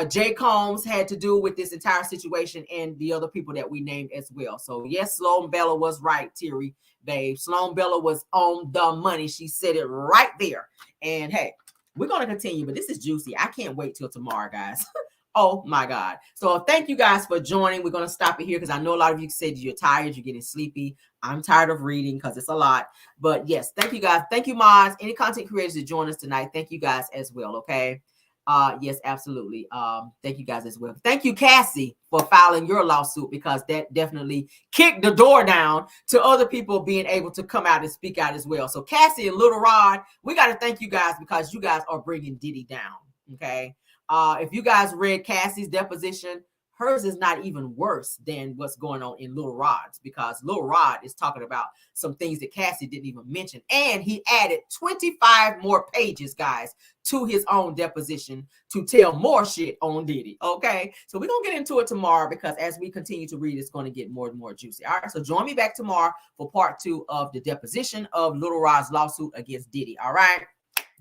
Jay Combs had to do with this entire situation, and the other people that we named as well. So yes, Sloan Bella was right, Terry, babe. Sloan Bella was on the money. She said it right there. And hey, we're going to continue, but this is juicy. I can't wait till tomorrow, guys. Oh my God. So thank you guys for joining. We're going to stop it here because I know a lot of you said you're tired, you're getting sleepy. I'm tired of reading because it's a lot. But yes, thank you guys. Thank you, mods. Any content creators that join us tonight, thank you guys as well. Okay. Yes, absolutely. Thank you guys as well. Thank you, Cassie, for filing your lawsuit, because that definitely kicked the door down to other people being able to come out and speak out as well. So Cassie and Little Rod, we got to thank you guys, because you guys are bringing Diddy down. Okay. If you guys read Cassie's deposition, hers is not even worse than what's going on in Lil Rod's, because Lil Rod is talking about some things that Cassie didn't even mention. And he added 25 more pages, guys, to his own deposition to tell more shit on Diddy. Okay. So we're going to get into it tomorrow, because as we continue to read, it's going to get more and more juicy. All right. So join me back tomorrow for part 2 of the deposition of Lil Rod's lawsuit against Diddy. All right.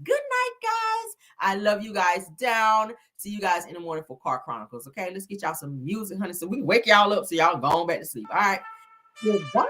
Good night, guys. I love you guys down. See you guys in the morning for Car Chronicles. Okay, let's get y'all some music, honey, so we can wake y'all up so y'all go on back to sleep. All right. Goodbye.